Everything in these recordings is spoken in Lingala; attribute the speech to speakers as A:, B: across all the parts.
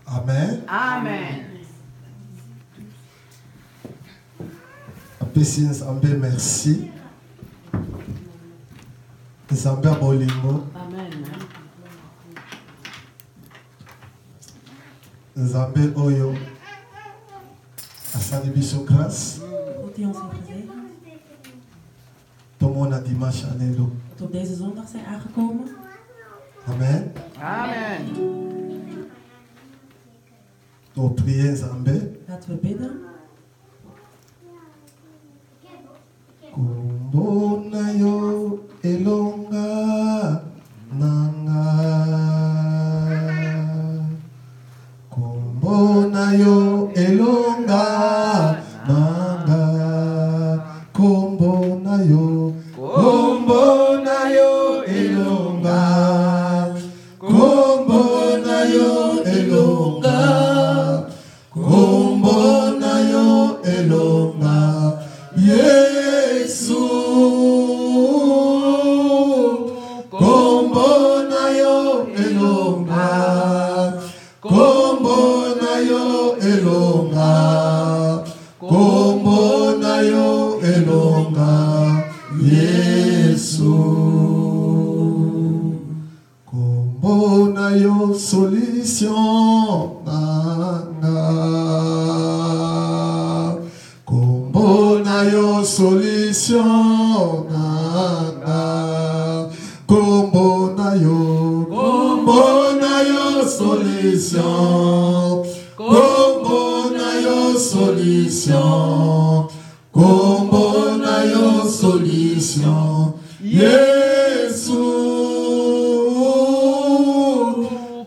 A: Amen.
B: Amen.
A: Apesi Nzambe merci. Nzambe abolingo.
B: Amen.
A: Nzambe oyo asali biso grâce.
C: God die ons heeft gezegend.
A: Tomona dimanche alelo.
C: Dat op deze zondag zijn aangekomen.
A: Amen.
B: Amen.
A: To prier Nzambe.
C: Laten we bidden.
A: Kombo na yo elonga nanga. Kombo na yo elonga nanga. Kombo na yo. Kombo na yo elonga. Kombo na yo elonga. Kombo na yo elonga. Yesu. Kombo na yo elonga. Kombo na yo elonga. Kombo na yo elonga. Yesu. Kombo na yo solution nanga. Kombo na yo solution nanga. Kombo na yo solution. Kombo na yo solution. Kombo na yo solution. Yesu.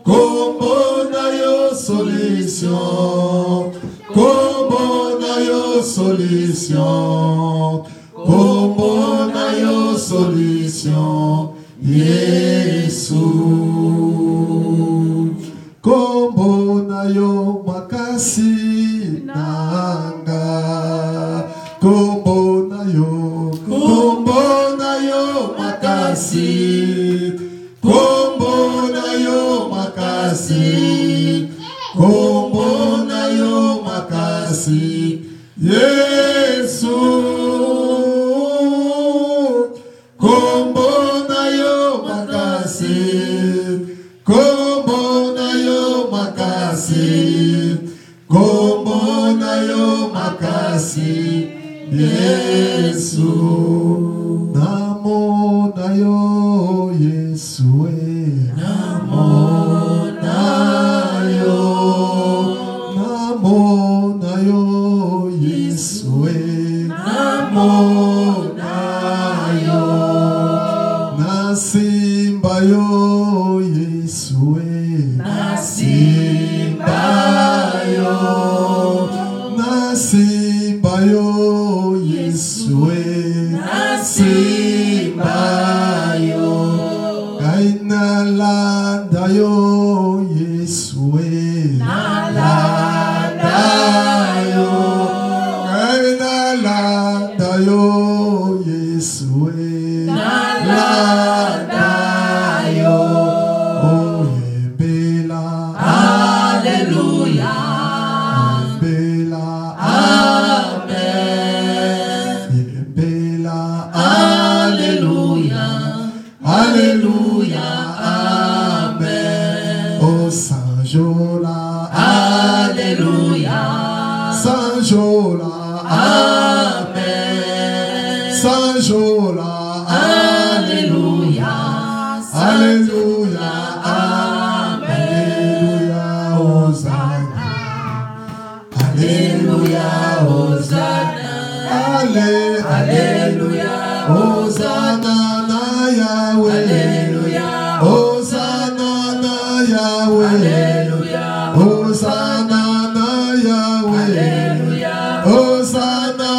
A: Kombo na yo solution. Kombo na yo solution. Kombo na yo solution. Yesu. Kombo na yo makasi nanga. Kombo na yo makasi. Kombo na yo makasi. Kombo na yo makasi. Yesu. Kombo na yo makasi. Kombo na yo makasi. Kombo na yo makasi. Yesu. Namo na yo Yesu. Namo na yo. Namo na yo Yesu. Namo na yo. Nasimba yo Yesu. Nasimba yo. Nasimba yo Yesu. Nasimba yo. Kainalanda yo Yesu. Nalanda yo. Kainalanda yo Yesu. Nalanda yo. Oh yembela.
C: Alleluia.
A: Yembela.
C: Amen.
A: Yembela.
C: Alleluia.
A: Alléluia, Amen. Oh Saint Jola,
C: Alleluia.
A: Saint Jola,
C: Amen.
A: Saint Jola,
C: Alleluia.
A: Alléluia, Alléluia, Hosanna,
C: Alléluia. Hosanna.
A: Alléluia, Hosanna na Yahweh,
C: Alléluia.
A: Hosanna na Yahweh,
C: Alléluia.
A: Hosanna na Yahweh,
C: Alléluia.
A: Hosanna na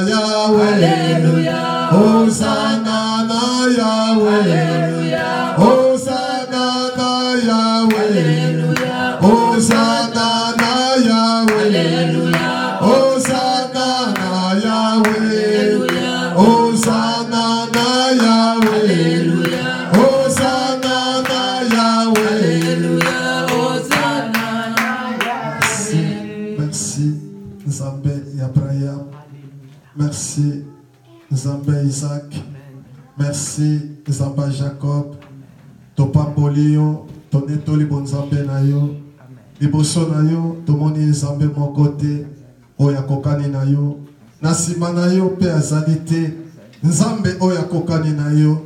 A: Yahweh,
C: Alléluia.
A: Hosanna na Yahweh,
C: Alléluia.
A: Hosanna na Yahweh,
C: Alléluia.
A: Hosanna na Yahweh,
C: Alléluia.
A: Hosanna na Yahweh,
C: Alléluia.
A: Hosanna na Yahweh,
C: Alléluia.
A: Hosanna na Yahweh,
C: Alléluia. Hosanna.
A: Nzambe Isaac. Merci Nzamba Jacob. Topambolio, tonetoli bonzambe na yo. Liboso na yo, tomoni Nzambe mon côté. Oya kokani na yo. Nasima na yo pe azalite. Nzambe oya kokani na yo.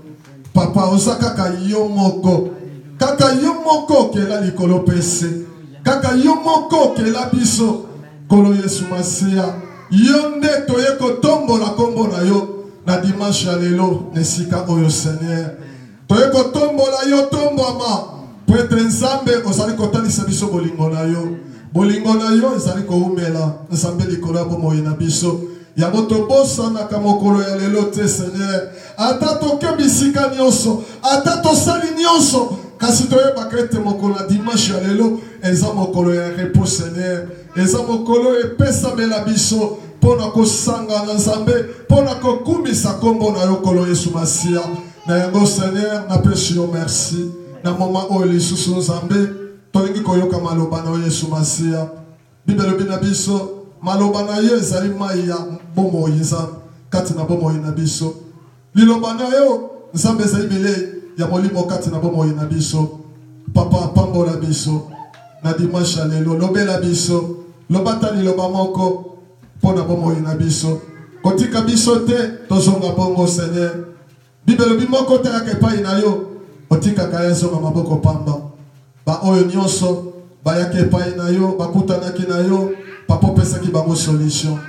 A: Papa oza kaka yo moko. Kaka yo moko kela likolo pese. Kaka yo moko kela biso. Kolo Yesu Masia. Yo nde toye kotombola kombo na yo. Na dimanche ya lelo nesika oyo Seigneur. Toye kotombola yo tombama. Prêtre Nzambe ozali kotalisa biso bolingo na yo. Bolingo na yo ezali koumela. Nzambe likolo bomoi na biso. Yango tobosana ka mokolo ya lelo te Seigneur. Ata toke bisika nyonso. Ata tosali nyonso. Kasi toyeba kete mokolo na dimanche ya lelo. Eza mokolo ya repos Seigneur. Eza mokolo epesamela biso. Pona kosanga na Nzambe. Pona kokumisa kombo na yo kolo Yesu Masia. Na yango Seigneur napesi yo merci. Na moment oyo lisusu Nzambe. Tolingi koyoka maloba na Yesu Masia. Bibelo bina biso. Maloba na yo ezali mai ya bomoi Nzambe. Kati na bomoi na biso. Liloba na yo Nzambe ezali bile ya molimo kati na bomoi na biso. Papa pambola biso. Na dimanche lelo lobela biso. Lobata liloba moko. Pona bomoi na biso. Kotika biso te tozonga bongo Seigneur. Bibelo bimoko te akepai na yo. Otika kaya zonga maboko pamba. Ba oyo nyonso bayake epai na yo, bakutanaki na yo, papa pesaki bango solution.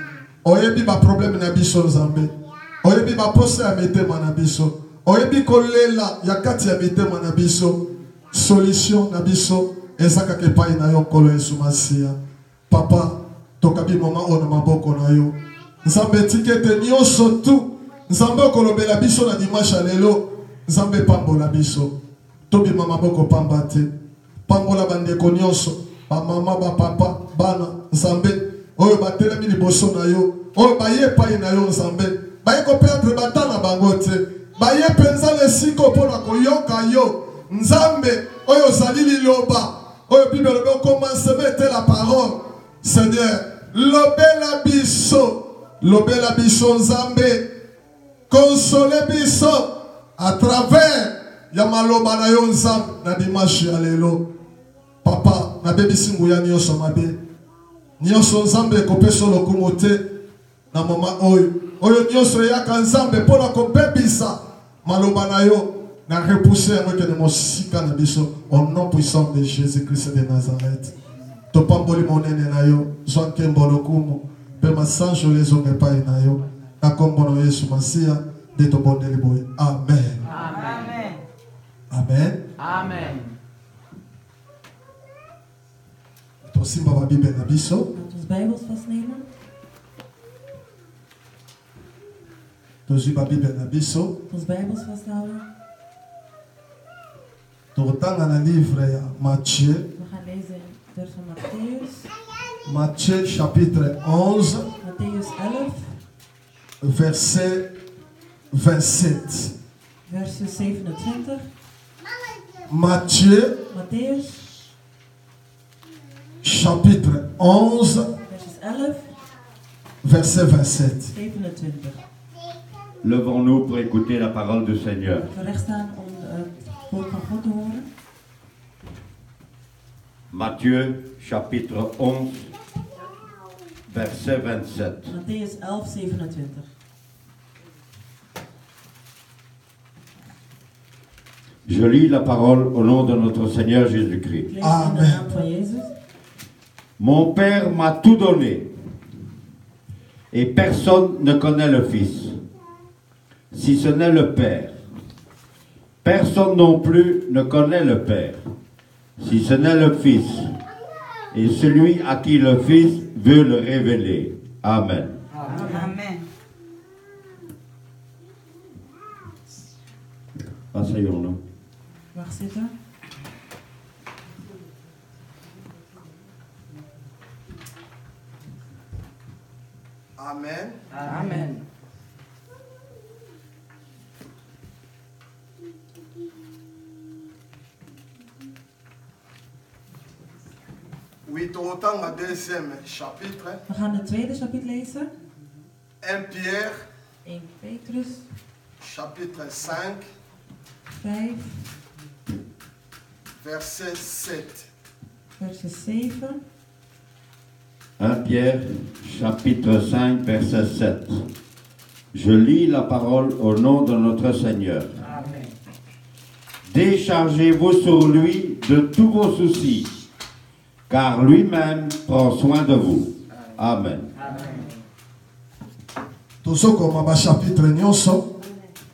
A: Oyebi ba problème na biso Nzambe. Oyebi ba posa ya mitema na biso. Oyebi kolela ya kati ya mitema na biso. Solution na biso ezaka epai na yo kolo Yesu Masia. Papa tokabi mama ona maboko na yo. Nzambe tikete nyonso tu. Nzambe kolobela biso na dimanche lelo. Nzambe pambola biso. Tobi mama boko pamba te. Pambola bandeko nyonso. Ba mama ba papa bana Nzambe. Oyo batelemi liboso na yo. Oyo baye pai na yo Nzambe. Baye ko perdre batana bango te. Baye penza lesiko pona koyoka yo. Nzambe oyo zali liloba. Oyo Bible lobe commence mettre la parole. Seigneur, lobela biso Nzambe. Consoler biso à travers ya maloba na yo Nzambe na dimanche ya lelo. Papa na bebisi nguya nyonso mabe. Nyonso Nzambe kopesa lokumu te na mama oyo nyonso yaka Nzambe pona kopebisa maloba na yo na repousser yango ke de mosika na biso au nom puissant de Jésus-Christ de Nazareth. Topamboli monene na yo zwanke mbolokumu pe masanjo lezo ngepai na yo na kombo na Yesu Masia de tobondeli boye. Amen.
C: Amen.
A: Amen.
C: Amen.
A: Tosimba ba Bibel na biso.
B: Laten we ons Bijbels vastnemen.
A: Tosimba Bibel na biso.
B: Ons Bijbels vasthouden.
A: Totanga na livre ya Matthieu.
B: We gaan lezen in het vers van Matthäus.
A: Matthieu chapitre 11.
B: Matthäus 11.
A: Verset 27.
B: Vers 27.
A: Matthieu
B: Matthäus.
A: Chapitre 11.
B: Vers 11.
A: Verset 27.
B: 27.
D: Levons-nous pour écouter la parole du Seigneur.
B: We recht staan om het woord van God te horen.
D: Matthieu chapitre 11, verset 27.
B: Matthäus 11, 27.
D: Je lis la parole au nom de notre Seigneur Jésus-Christ.
B: Ik lees in de naam van Jezus.
D: Mon Père m'a tout donné, et personne ne connaît le Fils, si ce n'est le Père. Personne non plus ne connaît le Père, si ce n'est le Fils, et celui à qui le Fils veut le révéler. Amen.
C: Amen.
D: Asseyons-nous.
B: Mag zitten.
A: Amen.
C: Amen.
A: Oui, totanga deuxième chapitre.
B: We gaan het tweede chapitre lezen.
A: 1 Pierre
B: 1 Petrus
A: chapitre 5,
B: 5,
A: verset 7.
B: verset 7.
D: 1 Pierre, chapitre 5, verset 7. Je lis la parole au nom de notre Seigneur.
C: Amen.
D: Déchargez-vous sur lui de tous vos soucis, car lui-même prend soin de vous. Amen.
A: Tozo comme chapitre nyonso.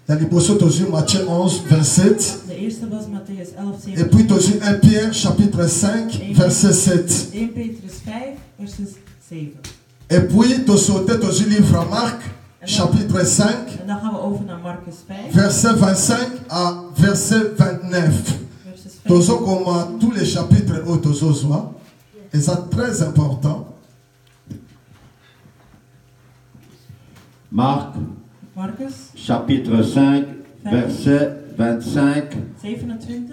A: Il y a liboso tozo Matthieu 11, 27.
B: De eerste was Matthäus 11,
A: Et puis tozo 1 Pierre, chapitre 5, verset 7.
B: 1 Petrus 5, verset 7.
A: Et puis tozo livre à Marc, chapitre 5,
B: En dan gaan we over naar Marcus 5,
A: verset 25 à verset 29.
B: verses 5.
A: Tozo comme tous les chapitres au tozo zoa. Et ça très important.
D: Marc,
B: Marcus
D: chapitre 5, verset 25
B: 27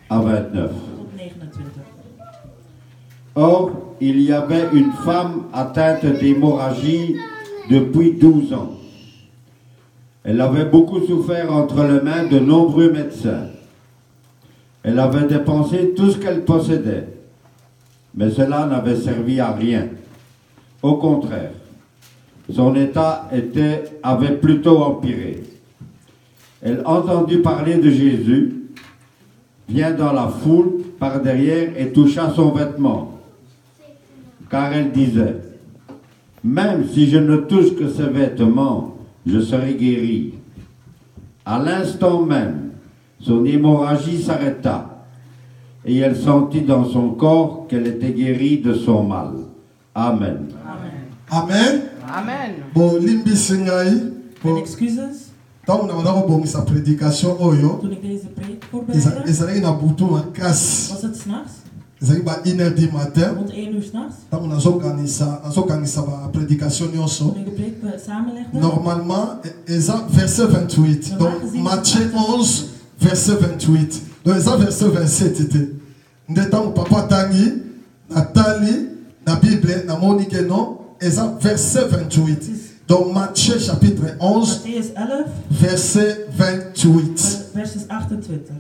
D: à 29.
B: tot 29.
D: Or, il y avait une femme atteinte d'hémorragie depuis 12 ans. Elle avait beaucoup souffert entre les mains de nombreux médecins. Elle avait dépensé tout ce qu'elle possédait, mais cela n'avait servi à rien. Au contraire, son état avait plutôt empiré. Elle entendit parler de Jésus, vient dans la foule par derrière et toucha son vêtement, car elle disait, même si je ne touche que ses vêtements, je serai guérie. À l'instant même, son hémorragie s'arrêta, et elle sentit dans son corps qu'elle était guérie de son mal. Amen.
A: Amen.
C: Amen.
A: Bon, limbi singai.
B: Mijn
A: Bon,
B: excuses
A: tant on a bon sa prédication oyo.
B: toen ik deze preek voorbereidde.
A: Ezali na butu makasi.
B: Was het s'nachts,
A: Ezali ba 1h du matin.
B: rond 1 uur s'nachts,
A: Tant on azokangisa ba prédication nyonso.
B: toen ik de preek samenlegde.
A: Normalement, eza verset 28. Donc Matthieu 11, verset 28. Donc eza verset 27 était. Ndeta papa tangi Nathalie na Bible na monique non, eza verset 28. Donc Matthieu chapitre 11,
B: Matthäus 11,
A: verset 28.
B: verses 28.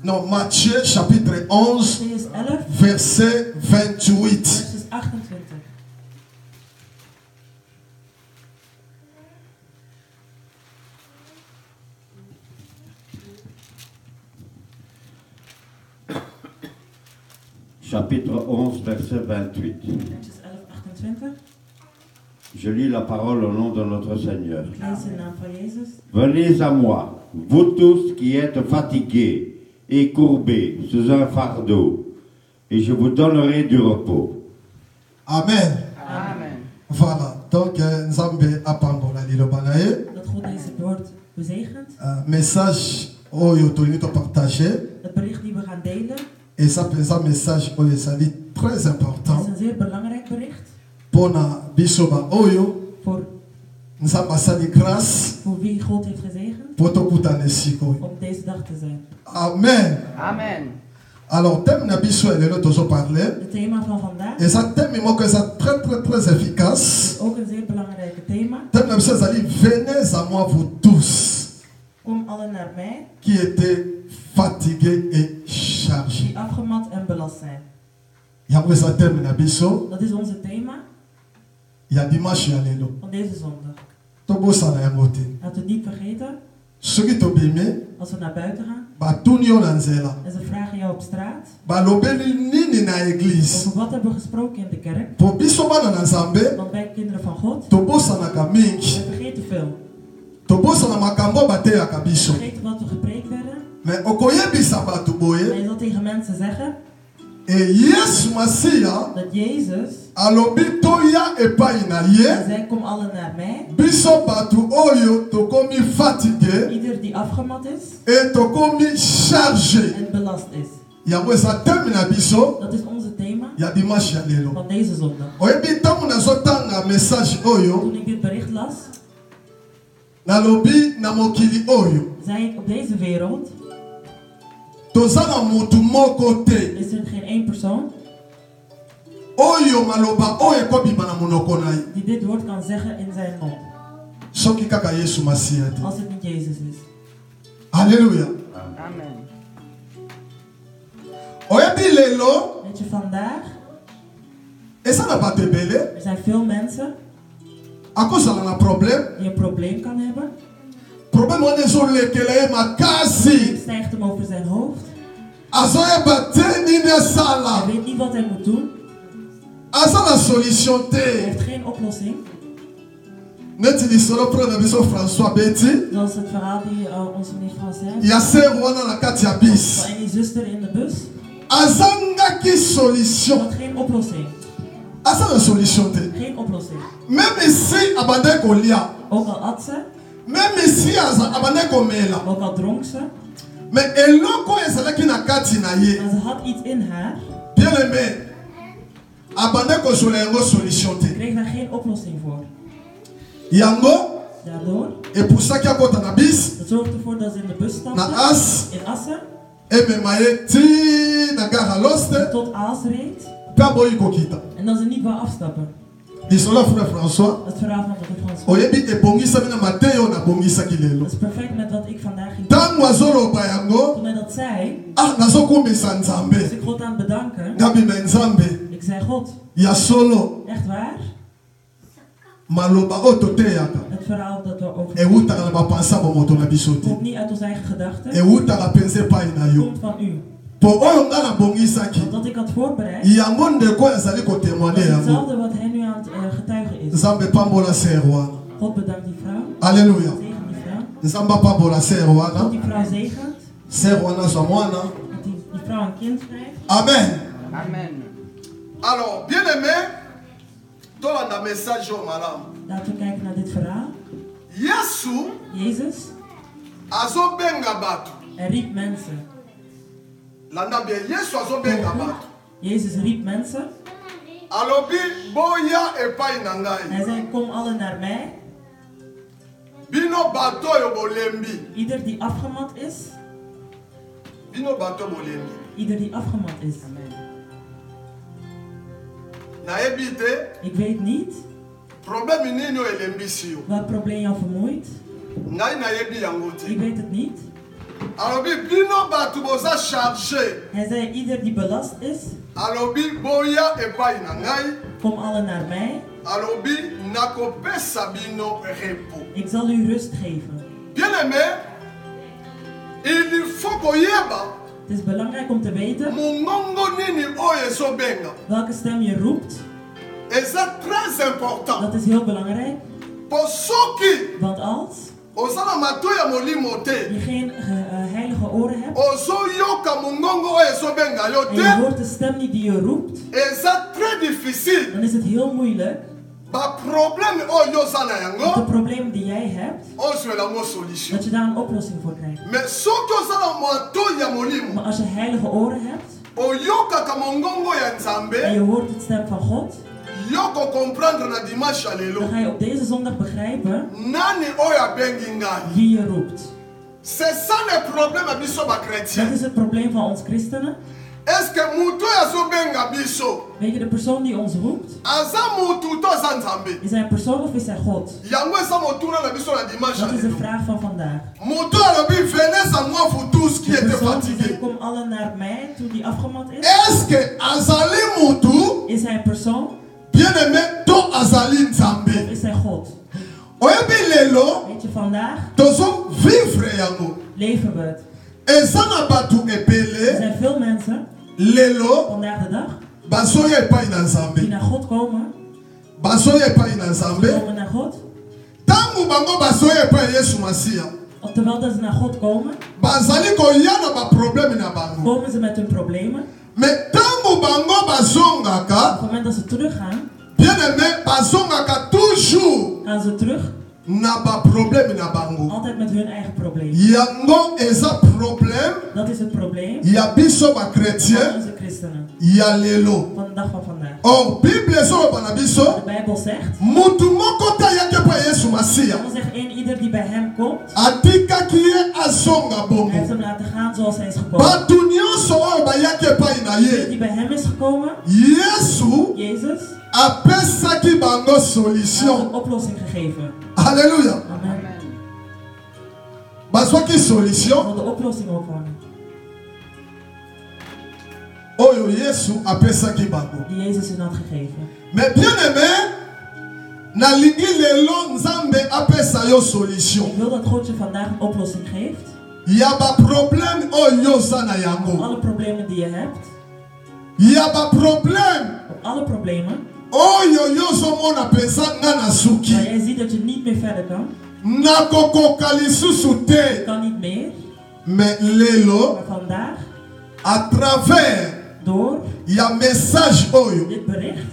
A: Non, Matthieu chapitre 11,
B: Matthäus 11,
A: verset 28.
B: verses 28.
D: Chapitre 11, verset 28.
B: Verses 11, 28.
D: Je lis la parole au nom de notre Seigneur.
B: Ik lees in de naam van Jezus.
D: Venez à moi, vous tous qui êtes fatigués et courbés sous un fardeau, et je vous donnerai du repos.
A: Amen.
C: Amen.
A: Voilà. Donc, Nzambe apambola liloba na ye.
B: Dat God deze woord bezegent.
A: Message oyo tolingi to partager.
B: Het bericht die we gaan delen
A: Et ça c'est un message oyo ezali très important.
B: is een zeer belangrijk bericht.
A: Pona bisoba oyo
B: Voor
A: Nzambe asali grâce
B: wie God heeft gezegend
A: po tokutana esika oyo.
B: om deze dag te zijn.
A: Amen.
C: Amen.
A: Alors, thème na biso elelo tozo parler.
B: Het thema van vandaag
A: Et ça thème moko eza très efficace.
B: is ook een zeer belangrijk thema.
A: Thème na biso ezali venez à moi vous tous
B: Kom allen naar mij
A: qui étaient fatigués et chargés.
B: die afgemat en belast zijn.
A: Yango eza thème na biso
B: Dat is onze thema
A: ya dimanche ya lelo.
B: van deze zondag.
A: Tobosana yango te.
B: Laten we niet vergeten,
A: Soki tobimi
B: als we naar buiten gaan
A: batuni yo na nzela
B: en ze vragen jou op straat,
A: balobeli nini na église
B: over wat hebben we gesproken in de kerk,
A: po biso bana na nzambe
B: want wij kinderen van God,
A: tobosanaka mingi,
B: we vergeten veel.
A: tobosana makambo bateyaka
B: We
A: biso,
B: vergeten wat we gepreekt werden.
A: mais okoyebisa bato
B: En
A: boye
B: je zal tegen mensen zeggen
A: e yesu masiya
B: dat Jezus,
A: alobi toya epai na
B: en
A: ye
B: zij kom allen naar mij,
A: biso bato oyo tokomi fatigue
B: ieder die afgemat is
A: e tokomi charge.
B: en belast is.
A: Yango eza teme na biso
B: Dat is onze thema
A: ya dimanche ya lelo.
B: van deze zondag.
A: Oyebi ntango nazotanga message oyo
B: Toen ik dit bericht las,
A: nalobi na mokili oyo
B: zei ik op deze wereld
A: toza na motu moko te
B: is er geen één persoon
A: oyo maloba oyo ekobima na monoko na ye.
B: Die dit woord kan zeggen in zijn mond.
A: Soki kaka Yesu Masiya te.
B: Als het niet Jezus is.
A: Alléluia.
C: Amen.
A: Oyebi lelo.
B: Weet je, vandaag.
A: Esa na bato ebele.
B: Er zijn veel mensen.
A: Akozala na probleem.
B: Die een probleem kan hebben.
A: Probleem wana ezolekela ye makasi.
B: Het stijgt hem over zijn hoofd.
A: Azoyeba te nini asala.
B: Hij weet niet wat hij moet doen.
A: Aza na solution
B: Hij
A: te.
B: heeft geen oplossing.
A: Neti lisolo pro na biso François Betty.
B: Zoals het verhaal die onze meneer Frans zei.
A: Ya ser wana na kati ya bis.
B: En die zuster in de bus.
A: Azangaki solution.
B: Had geen oplossing.
A: Aza na solution te.
B: Geen oplossing.
A: Même ici abandai kolia.
B: Ook al at ze.
A: Même ici abandai komela.
B: Ook al dronk ze.
A: Mais eloko ezalaki na kati na ye.
B: Maar ze had iets in haar.
A: Bien aimé. Abandai kozwela yango solution te.
B: Kreeg daar geen oplossing voor.
A: Yango.
B: Daardoor.
A: Epusaki akota na bis.
B: Dat zorgt ervoor dat ze in de bus stapte.
A: Na As.
B: In Assen.
A: Emema ye ti na gare Loste.
B: Tot Aas reed.
A: Pe boyi kokita.
B: En dat ze niet wou afstappen.
A: Lisolo frère François.
B: Het verhaal van de Frans.
A: Oyebi ebongisami na mateyo na bongisaki lelo.
B: Dat is perfect met wat ik vandaag ging
A: Tango azoloba yango.
B: Toen hij dat zei.
A: Ah, nazokumisa Nzambe.
B: Was ik God aan het bedanken.
A: Ngabima Nzambe.
B: Ik zei God.
A: Ya solo.
B: Echt waar?
A: Maloba ototeyaka.
B: Het verhaal dat we over.
A: Ewutaka na bapansa bomoto na biso te.
B: Komt niet uit onze eigen gedachten.
A: Ewutaka pense pai na yo.
B: Komt van u.
A: Po oyo nga na bongisaki.
B: Dat ik had voorbereid.
A: Yango ndeko azali kotémoigner yango.
B: Hetzelfde wat hij nu aan het getuigen is.
A: Nzambe pambola ser wana.
B: God bedankt die vrouw.
A: Alléluia.
B: Zegen die vrouw.
A: Nzambe pambola ser wana.
B: God die vrouw zegent.
A: Ser wana zwa mwana.
B: Dat die vrouw een kind krijgt.
A: Amen.
C: Amen.
A: Alors, bien aimé, tolanda message au malam.
B: Laten we kijken naar dit verhaal.
A: Yesu
B: Jezus.
A: azobenga bato.
B: Hij riep mensen.
A: Landa bien, Yesu azobenga bato.
B: Jezus riep mensen.
A: Alobi boya epai na ngai.
B: Hij zei, kom allen naar mij.
A: Bino bato yo bolembi.
B: Ieder die afgemat is.
A: Bino bato bolembi.
B: Ieder die afgemat is.
A: Nayebi te.
B: Ik weet niet.
A: Probleem nini elembisi yo.
B: Wat probleem jou vermoeit.
A: Ngai nayebi yango te.
B: Ik weet het niet.
A: Alobi bino bato boza chargé.
B: Hij zei, ieder die belast is.
A: Alobi boya epai na ngai.
B: Kom allen naar mij.
A: Alobi nakopesa bino repos.
B: Ik zal u rust geven.
A: Bien aimé, il faut koyeba.
B: Het is belangrijk om te weten.
A: Mongongo nini oyo ezobenga.
B: Welke stem je roept.
A: Eza très important.
B: Dat is heel belangrijk.
A: Po soki
B: Want als
A: oza na matoi ya molimo te.
B: je geen heilige oren hebt.
A: Ozoyoka mongongo oyo ezobenga yo
B: En je
A: te.
B: hoort de stem niet die je roept.
A: Eza très difficile.
B: Dan is het heel moeilijk.
A: Ba problème oyo oza na
B: Met de
A: yango.
B: problemen die jij hebt.
A: Ozwela mo solution.
B: Dat je daar een oplossing voor krijgt.
A: Mais soki oza na matoi ya molimo.
B: Maar als je heilige oren hebt.
A: Oyokaka mongongo ya
B: En
A: Nzambe.
B: je hoort het stem van God.
A: Yoko comprendre na dimanche ya lelo.
B: Dan ga je op deze zondag begrijpen.
A: Nani oyo abengi ngai.
B: Wie je roept.
A: C'est ça le problème à biso ba
B: Dat
A: chrétien.
B: is het probleem van ons christenen.
A: Est-ce que mutu azobenga biso?
B: Weet je, de persoon die ons roept.
A: Aza mutu to aza Nzambe?
B: Is hij een persoon of is hij God?
A: Yango eza motuna na biso na dimanche
B: Dat
A: ya
B: is de
A: lelo.
B: vraag van vandaag.
A: Mutu alobi venez à moi vous tous qui
B: De
A: étaient
B: persoon die zei,
A: fatigués.
B: kom allen naar mij toen die afgemat is.
A: Est-ce que azali mutu?
B: Is hij een persoon
A: Bien aimé to azali
B: of
A: Nzambe?
B: is hij God?
A: Oyebi lelo
B: Weet je, vandaag
A: tozo vivre yango.
B: leven we het.
A: Eza na bato
B: Er
A: ebele
B: zijn veel mensen,
A: lelo
B: vandaag de dag,
A: bazoya epai na
B: die
A: Nzambe.
B: naar God komen.
A: Bazoya epai na
B: Die
A: Nzambe.
B: komen naar God.
A: Tango bango bazoya epai Yesu Masiya.
B: Terwijl dat ze naar God komen,
A: bazali koya na baproblème na bango.
B: komen ze met hun problemen.
A: Mais tango bango
B: Op
A: bazongaka,
B: het moment dat ze teruggaan,
A: bien aimé, bazongaka toujours
B: gaan ze terug.
A: na baproblème na bango.
B: Altijd met hun eigen probleem.
A: Yango eza problème
B: Dat is het probleem
A: ya biso ba
B: van
A: chrétien
B: onze christenen.
A: ya lelo.
B: Van de dag van vandaag.
A: Or Bible ezoloba na biso
B: De Bijbel zegt,
A: mutu moko te ayaki epai ya Yesu Masiya
B: dan zegt een ieder die bij hem komt,
A: atikaki ye azonga
B: hij heeft
A: bongo
B: hem laten gaan zoals hij is gekomen.
A: bato nyonso oyo bayaki epai na ye
B: Die bij hem is gekomen,
A: Yesu
B: Jezus,
A: apesaki bango
B: heeft
A: solution.
B: een oplossing gegeven.
A: Alléluia.
B: Amen.
A: Bazwaki solution
B: Van de oplossing ontvangen.
A: oyo Yesu apesaki bango.
B: Die Jezus hun had gegeven.
A: Mais bien aimé, nalingi lelo Nzambe apesa yo solution.
B: Ik wil dat God je vandaag een oplossing geeft.
A: Ya ba problème oyo oza na yango.
B: Alle problemen die je hebt.
A: Ya ba problème
B: Op alle problemen.
A: oyo yo ozomona penza nga na
B: Waar
A: suki.
B: jij ziet dat je niet meer verder kan.
A: Nakokoka lisusu
B: Je
A: te.
B: kan niet meer.
A: Mais lelo
B: Maar vandaag,
A: à travers
B: door
A: ya message oyo
B: dit bericht,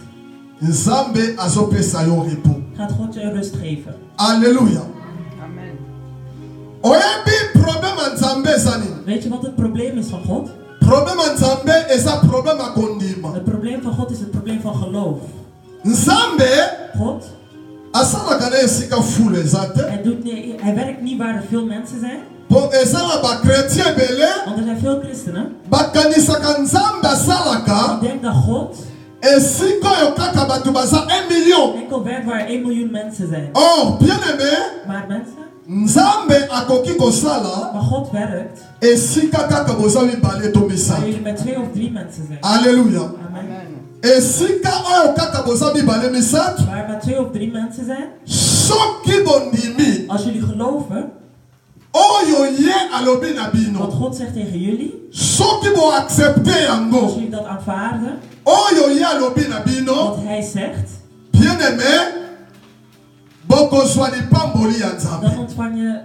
A: Nzambe azopesa yo repos.
B: gaat God je rust geven.
A: Alléluia.
C: Amen.
A: Oyebi problème ya Nzambe eza nini?
B: Weet je wat het probleem is van God?
A: Problème ya Nzambe eza problème ya kondima.
B: Het probleem van God is het probleem van geloof.
A: Nzambe
B: God,
A: asalaka na esika fulu eza te.
B: hij werkt niet waar er veel mensen zijn.
A: Po eza na bakretien ebele
B: Want er zijn veel christenen
A: bakanisaka Nzambe asalaka
B: die denken dat God
A: esika oyo kaka bato baza 1 million.
B: enkel werkt waar 1 miljoen mensen zijn.
A: Or bien aimé,
B: Maar mensen,
A: Nzambe akoki kosala
B: maar God werkt
A: esika kaka boza mibale to
B: waar
A: misato.
B: jullie met 2 of 3 mensen zijn.
A: Alléluia.
B: Amen.
C: Amen.
A: Esika oyo kaka boza mibale misato
B: Waar maar 2 of 3 mensen zijn.
A: soki bondimi
B: Als jullie geloven
A: oyo ye alobi na
B: wat
A: bino
B: God zegt tegen jullie,
A: soki boaccepte
B: als
A: yango
B: jullie dat aanvaarden,
A: oyo ye alobi na bino
B: wat hij zegt,
A: bien aimé bokozwa lipamboli ya Nzambe.
B: dan ontvang je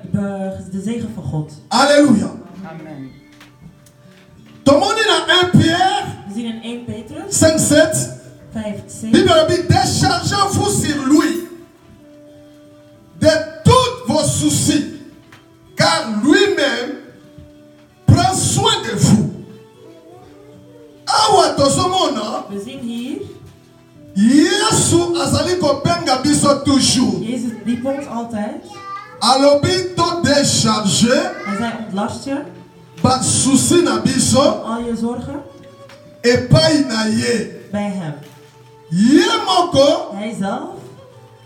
B: de zegen van God.
A: Alléluia.
C: Amen.
A: Tomoni na 1 Pierre
B: We zien in 1 Petrus
A: 5:7
B: 5, 7.
A: Bible alobi déchargez-vous sur lui de tous vos soucis car lui-même prend soin de vous. Awa tozomona
B: We zien hier,
A: Yesu azali kobenga biso toujours.
B: Jezus die komt altijd.
A: Alobi to décharger
B: Hij zei ontlast je
A: ba souci na biso
B: al je zorgen
A: epai na ye.
B: bij hem.
A: Ye moko
B: Hij zelf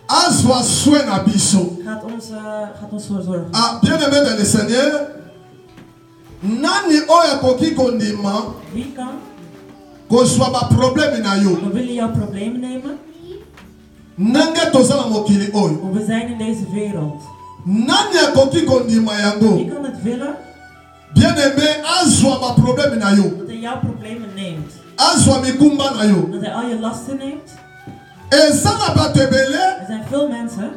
A: azwa soin na biso.
B: gaat ons verzorgen.
A: Ah, bien aimé dans le Seigneur, nani oyo akoki kondima
B: Wie kan?
A: kozwa ba problème na yo.
B: We willen jouw problemen nemen.
A: Ndenge toza na mokili oyo.
B: Want we zijn in deze wereld.
A: Nani akoki kondima
B: Wie
A: yango?
B: kan het willen
A: Bien aimé azwa ba problème na yo.
B: dat hij jouw problemen neemt?
A: Azwa mikumba na yo.
B: Dat hij al je lasten neemt?
A: Eza na bato ebele,
B: Er zijn veel mensen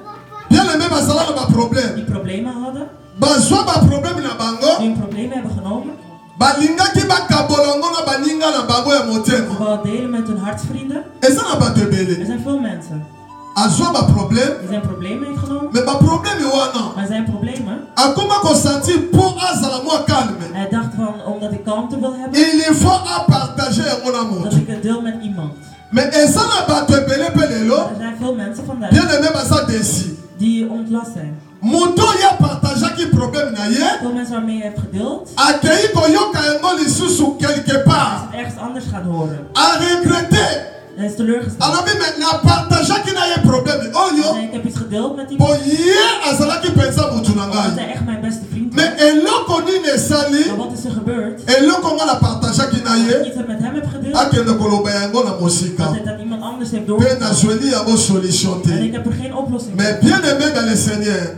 A: bien aimé bazala na ba problème.
B: die problemen hadden,
A: Bazwa ba problème na bango,
B: die een probleem hebben genomen.
A: balingaki bakabola ngo na baninga na bango ya
B: Ze
A: motema.
B: wou delen met hun hartsvrienden.
A: Eza na bato
B: Er
A: ebele.
B: zijn veel mensen
A: Azwa ba problème,
B: die zijn problemen heeft genomen.
A: mais ba problème wana
B: Maar zijn problemen,
A: akoma kosentir po azala mwa calme.
B: hij dacht van omdat ik kalmte wil hebben,
A: Il faut à partager yango na
B: dat
A: moto.
B: ik het deel met iemand.
A: Mais eza na bato ebele mpe
B: Er
A: lelo,
B: zijn veel mensen vandaag
A: bien aimé baza desi.
B: die ontlast zijn.
A: Moto ya partageaki problème na ye,
B: Veel mensen waarmee je hebt gedeeld,
A: akei koyoka yango lisusu quelque part.
B: het ergens anders gaan horen.
A: Aregrete.
B: Hij is teleurgesteld.
A: Alobi me na partageaki na ye problème
B: Hij
A: oyo,
B: zei, ik heb iets gedeeld met
A: po
B: iemand,
A: ye azalaki mpenza mutu na
B: omdat
A: ngai.
B: hij echt mijn beste vriend was.
A: Mais eloko nini esali,
B: Maar wat is er gebeurd?
A: eloko nga na partageaki na
B: Dat ik
A: ye,
B: iets met hem heb gedeeld,
A: akende koloba yango na
B: dat
A: mosika.
B: hij dat iemand anders heeft
A: Mpe
B: doorgegeven.
A: nazweli yango solution
B: En
A: te.
B: ik heb er geen oplossing
A: Mais
B: voor.
A: bien aimé dans le Seigneur,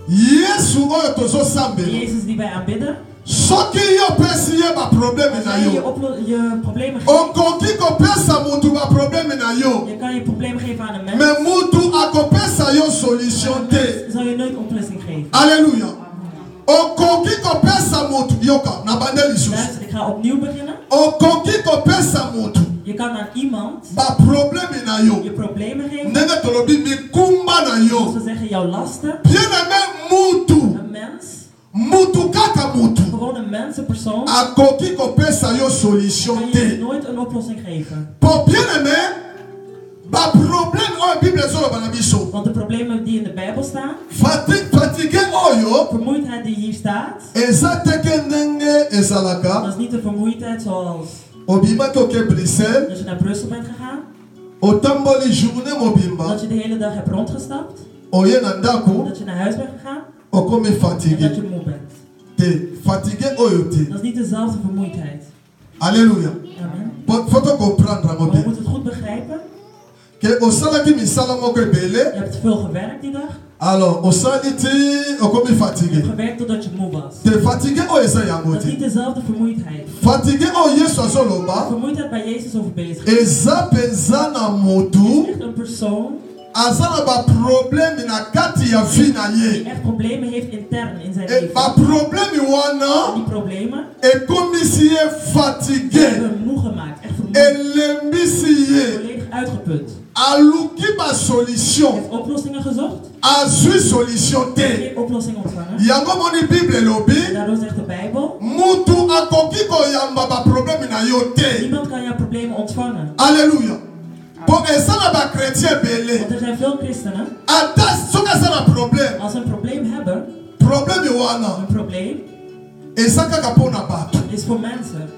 A: Yesu oyo tozosambela,
B: Jezus die wij aanbidden,
A: soki yo pesi ye ba problème
B: als
A: na
B: jij
A: yo,
B: je problemen geeft,
A: okoki kopesa mutu ba problème na yo,
B: je kan je probleem geven aan een mens,
A: mais mutu akopesa yo solution
B: een
A: te.
B: mens zal je nooit oplossing geven.
A: Alléluia. Okoki kopesa mutu, yoka na bande lisusu,
B: Luister, ik ga opnieuw beginnen.
A: okoki kopesa mutu
B: Je kan aan iemand
A: ba problème na yo,
B: je problemen geven,
A: ndenge tolobi mikumba na
B: als
A: yo.
B: we zeggen jouw lasten.
A: Bien aimé mutu,
B: Een mens,
A: mutu kaka mutu
B: gewoon een mens, een persoon,
A: akoki kopesa yo solution
B: kan je
A: te.
B: nooit een oplossing geven.
A: Po bien aimé, ba problème oyo Bible ezoloba na biso.
B: Want de problemen die in de Bijbel staan,
A: Fatigue oyo
B: vermoeidheid die hier staat,
A: eza teke ndenge
B: dat
A: ezalaka.
B: is niet de vermoeidheid zoals
A: Obimaki oke Bruxelles,
B: dat je naar Brussel bent gegaan,
A: otamboli journée mobimba,
B: dat je de hele dag hebt rondgestapt,
A: oye na ndako,
B: dat je naar huis bent gegaan
A: okomi
B: en dat
A: fatigué.
B: je moe bent.
A: Te fatigue oyo te.
B: Dat is niet dezelfde vermoeidheid.
A: Alléluia.
B: Amen.
A: Faut comprendre
B: Maar we
A: mobi.
B: moeten het goed begrijpen.
A: Que osalaki misala moko
B: Je
A: ebele,
B: hebt veel gewerkt die dag.
A: alors osali ti okomi
B: Je hebt
A: fatigué.
B: gewerkt totdat je moe was.
A: Te fatigue oyo eza yango
B: Dat is niet
A: te.
B: dezelfde vermoeidheid.
A: Fatigue oyo Yesu
B: De
A: azoloba,
B: vermoeidheid waar Jezus over bezig is.
A: eza penza na motu,
B: Echt een persoon
A: aza na baproblème na kati ya vie na
B: die
A: ye.
B: echt problemen heeft intern in zijn
A: E
B: leven.
A: baproblème
B: En
A: wana
B: die problemen
A: ekomisi ye fatigué,
B: hebben hem moe gemaakt. Echt vermoeid.
A: elembisi ye,
B: Volledig uitgeput.
A: aluki
B: Hij
A: basolution,
B: heeft oplossingen gezocht.
A: azwi solution te.
B: Geen oplossing ontvangen.
A: Yango moni Bible
B: En
A: elobi,
B: daardoor zegt de Bijbel,
A: mutu akoki koyamba baproblème na yo te.
B: niemand kan jouw problemen ontvangen.
A: Alléluia. Po eza na bachrétien ebele,
B: Want er zijn veel christenen,
A: ata soki aza na problème,
B: als ze een probleem hebben,
A: problème wana
B: een probleem
A: eza kaka mpo na bato,
B: is voor mensen.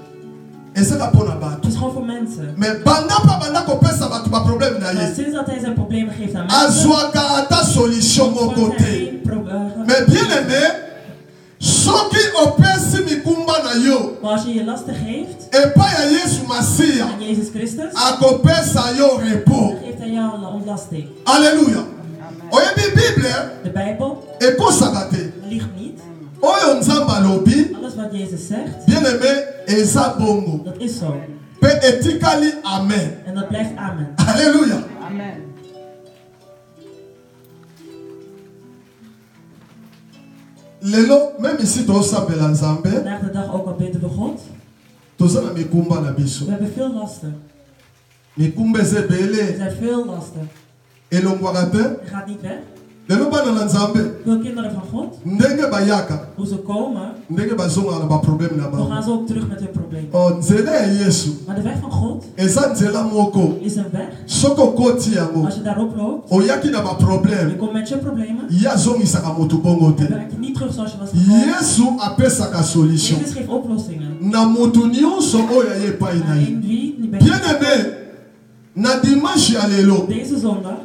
A: eza kaka mpo na bato.
B: Het is gewoon voor mensen.
A: Mais banda mpa banda kopesa bato baproblème na
B: Maar
A: ye,
B: sinds dat hij zijn problemen geeft aan mensen,
A: azwaka ata solution moko
B: ontvangt hij
A: te.
B: geen probleem.
A: Mais bien aimé, soki opesi mikumba na yo
B: Maar als je je lasten geeft
A: epai ya Yesu Masiya,
B: aan Jezus Christus,
A: akopesa yo repos.
B: dan geeft hij jou een ontlasting.
A: Alléluia. Oyebi Bible
B: De Bijbel
A: ekosaka te.
B: liegt niet.
A: Oyo nzambe alobi,
B: Alles wat Jezus zegt,
A: bien aimé, eza bongo.
B: dat is zo.
A: Pe etikali amen.
B: En dat blijft amen.
A: Alléluia.
C: Amen.
A: Lelo, même ici tosambela nzambe,
B: Vandaag de dag ook al bidden we God.
A: toza na mikumba na biso.
B: We hebben veel lasten.
A: Mikumba eza
B: Er
A: ebele,
B: zijn veel lasten.
A: elongwaka te.
B: Het gaat niet weg.
A: Lelo bana na nzambe,
B: Veel kinderen van God,
A: ndenge bayaka,
B: hoe ze komen,
A: ndenge bazongaka na baproblème na
B: dan
A: bango.
B: gaan ze ook terug met hun problemen.
A: Oh, nzela ya Yesu
B: Maar de weg van God
A: eza nzela moko,
B: is een weg.
A: soki okoti yango
B: Als je daarop loopt,
A: oyaki na
B: je
A: baproblème,
B: komt met je problemen,
A: ye azongisaka motu bongo
B: dan
A: te.
B: werkt je niet terug zoals je was gekomen.
A: Yesu apesaka solution
B: Jezus geeft oplossingen.
A: na motu nyonso oyo aye epai na ye.
B: En wie niet bij
A: Bien aimé, na dimanche ya lelo,
B: deze zondag,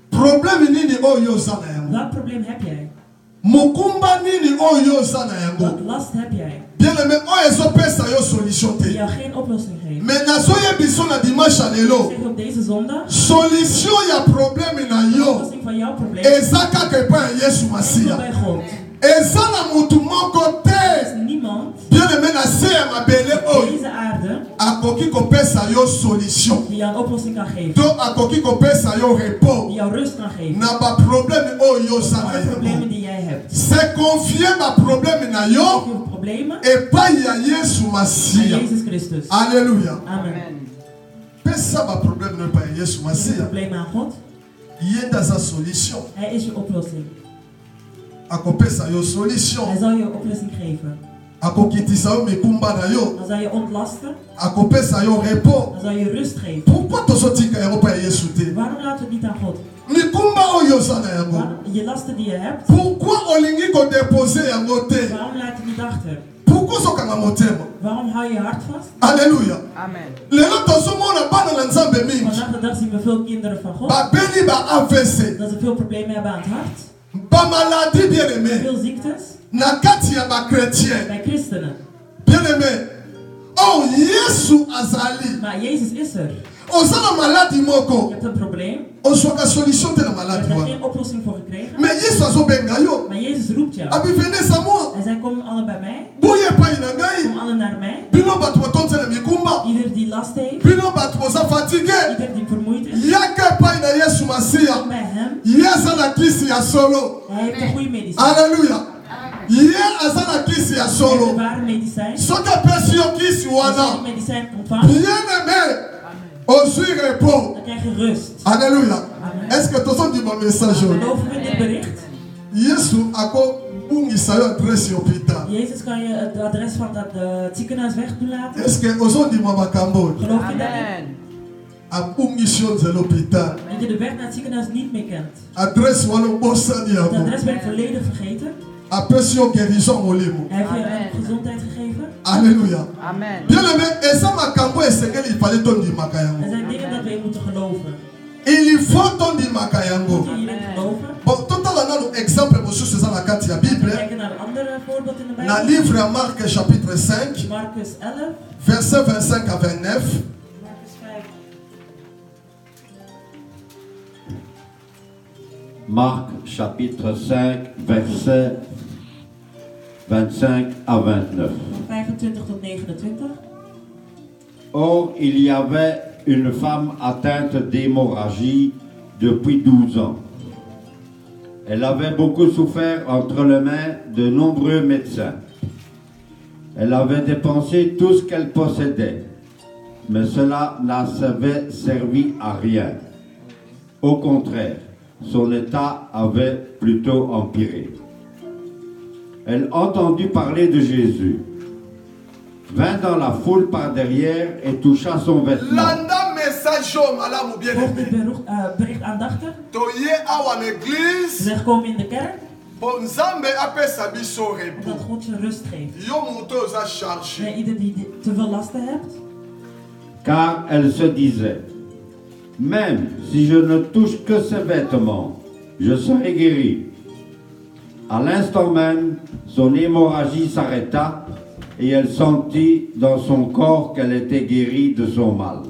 A: problème nini oyo oza na yango,
B: welk probleem heb jij?
A: mokumba nini oyo oza na yango,
B: Wat last heb jij?
A: bien aimé, oyo ezopesa yo solution
B: Die
A: te.
B: jou geen oplossing geeft.
A: Mais nazoyebiso na dimanche ya lelo,
B: Zeg op deze zondag,
A: solution ya problème na
B: de
A: yo
B: oplossing van jouw probleem
A: eza kaka epai ya Yesu
B: is
A: Masiya.
B: bij God.
A: Eza na motu moko
B: Er
A: te,
B: is niemand
A: bien aimé, na se ya mabele
B: op
A: oyo
B: deze aarde
A: akoki kopesa yo solution
B: die jou een oplossing kan geven.
A: to akoki kopesa yo
B: Die
A: repos
B: jou rust kan geven.
A: na baproblème oyo oza na
B: Alle problemen
A: yango.
B: die jij hebt.
A: Se confie baproblème na
B: Je
A: yo
B: hebt problemen
A: epai ya Yesu
B: aan
A: Masiya.
B: Jezus Christus.
A: Alléluia.
B: Amen.
C: Amen.
A: Pesa baproblème no epai ya Yesu
B: Je hebt
A: Masiya,
B: problemen aan God.
A: ye nde aza solution,
B: Hij is je oplossing.
A: akopesa yo solution,
B: Hij zal je een oplossing geven.
A: akokitisa yo mikumba na yo,
B: Dan zal je ontlasten.
A: akopesa yo repos.
B: Dan zal je rust geven.
A: Pourquoi tozotika yango epai ya Yesu te?
B: Waarom laten we het niet aan God?
A: mikumba oyo oza na yango,
B: Je lasten die je hebt,
A: pourquoi olingi kodepose yango te?
B: waarom laat je het niet achter?
A: Pourquoi ozokanga motema?
B: Waarom hou je je hart vast?
A: Alléluia.
C: Amen.
A: lelo tozomona bana na nzambe mingi
B: Vandaag de dag zien we veel kinderen van God
A: babeli ba AVC,
B: dat ze veel problemen hebben aan het hart,
A: bamaladi bien aimé
B: veel ziektes
A: na kati ya bakretien
B: bij christenen.
A: bien aimé. Oh, Yesu azali,
B: Maar Jezus is er.
A: oza na maladi
B: Je
A: moko,
B: hebt een probleem,
A: ozwaka solution te na
B: je
A: maladi
B: hebt er
A: wana,
B: geen oplossing voor gekregen.
A: mais Yesu azobenga yo,
B: Maar Jezus roept jou.
A: abi venez à moi,
B: Hij zei, kom alle bij mij,
A: boye epai na ngai,
B: kom alle naar mij.
A: bino bato botonzela mikumba,
B: Ieder die last heeft,
A: bino bato boza fatigue,
B: ieder die vermoeid is,
A: yaka epai na Yesu Masiya.
B: kom bij hem.
A: Ye aza na kisi ya solo.
B: Hij heeft een goede medicijn.
A: Alléluia. Ye aza na kisi ya
B: Hij heeft
A: solo.
B: een ware medicijn.
A: Soki apesi yo kisi
B: Als je die
A: wana,
B: medicijn ontvangt,
A: bien aimé, ozwi repos.
B: dan krijg je rust.
A: Alléluia.
B: Amen.
A: Est-ce que tozondima message oyo?
B: Geloven we dit bericht?
A: Yesu akobungisa yo adresse ya hôpital.
B: Jezus kan je het adres van het ziekenhuis weg doen laten.
A: Est-ce que ozondima makambo oyo?
B: Geloof je daarin?
C: Amen.
A: abungisio de l'hôpital.
B: Dat je de weg naar het ziekenhuis niet meer kent.
A: Adresse wana bosani
B: Het
A: yango.
B: adres ben ik volledig vergeten.
A: Apesio guérison molimo.
B: Hij heeft je
C: Amen.
B: een gezondheid gegeven.
A: Alléluia.
C: Amen.
A: Bien aimé, eza makambo esengeli ifale tondimaka
B: Er
A: yango.
B: zijn dingen dat we in moeten geloven.
A: Il faut tondimaka yango.
B: Moet je hierin geloven?
A: Bon, totala nanu exemple mosusu eza na kati ya
B: We
A: Bible.
B: kijken naar een ander voorbeeld in de
A: Na
B: Bijbel.
A: livre ya Marc chapitre 5,
B: Marcus 11,
A: verset 25 à 29.
B: Marcus 5.
D: Marc chapitre 5, versets 25 à 29.
B: 25 tot 29.
D: Or, il y avait une femme atteinte d'hémorragie depuis 12 ans. Elle avait beaucoup souffert entre les mains de nombreux médecins. Elle avait dépensé tout ce qu'elle possédait, mais cela n'avait servi à rien. Au contraire, son état avait plutôt empiré. Elle entendit parler de Jésus, vint dans la foule par derrière et toucha son vêtement.
A: Landa message o malamu bien
B: Volgt dit
A: aimé.
B: bericht aandachtig.
A: Toye awa na église,
B: Zeg komen in de kerk
A: bon Nzambe apesa biso
B: en
A: repos.
B: dat God je rust geeft.
A: Yo moto oza chargé.
B: Nee, ieder die te veel lasten hebt,
D: Car elle se disait, même si je ne touche que ses vêtements, je serai guérie. À l'instant même, son hémorragie s'arrêta et elle sentit dans son corps qu'elle était guérie de son mal.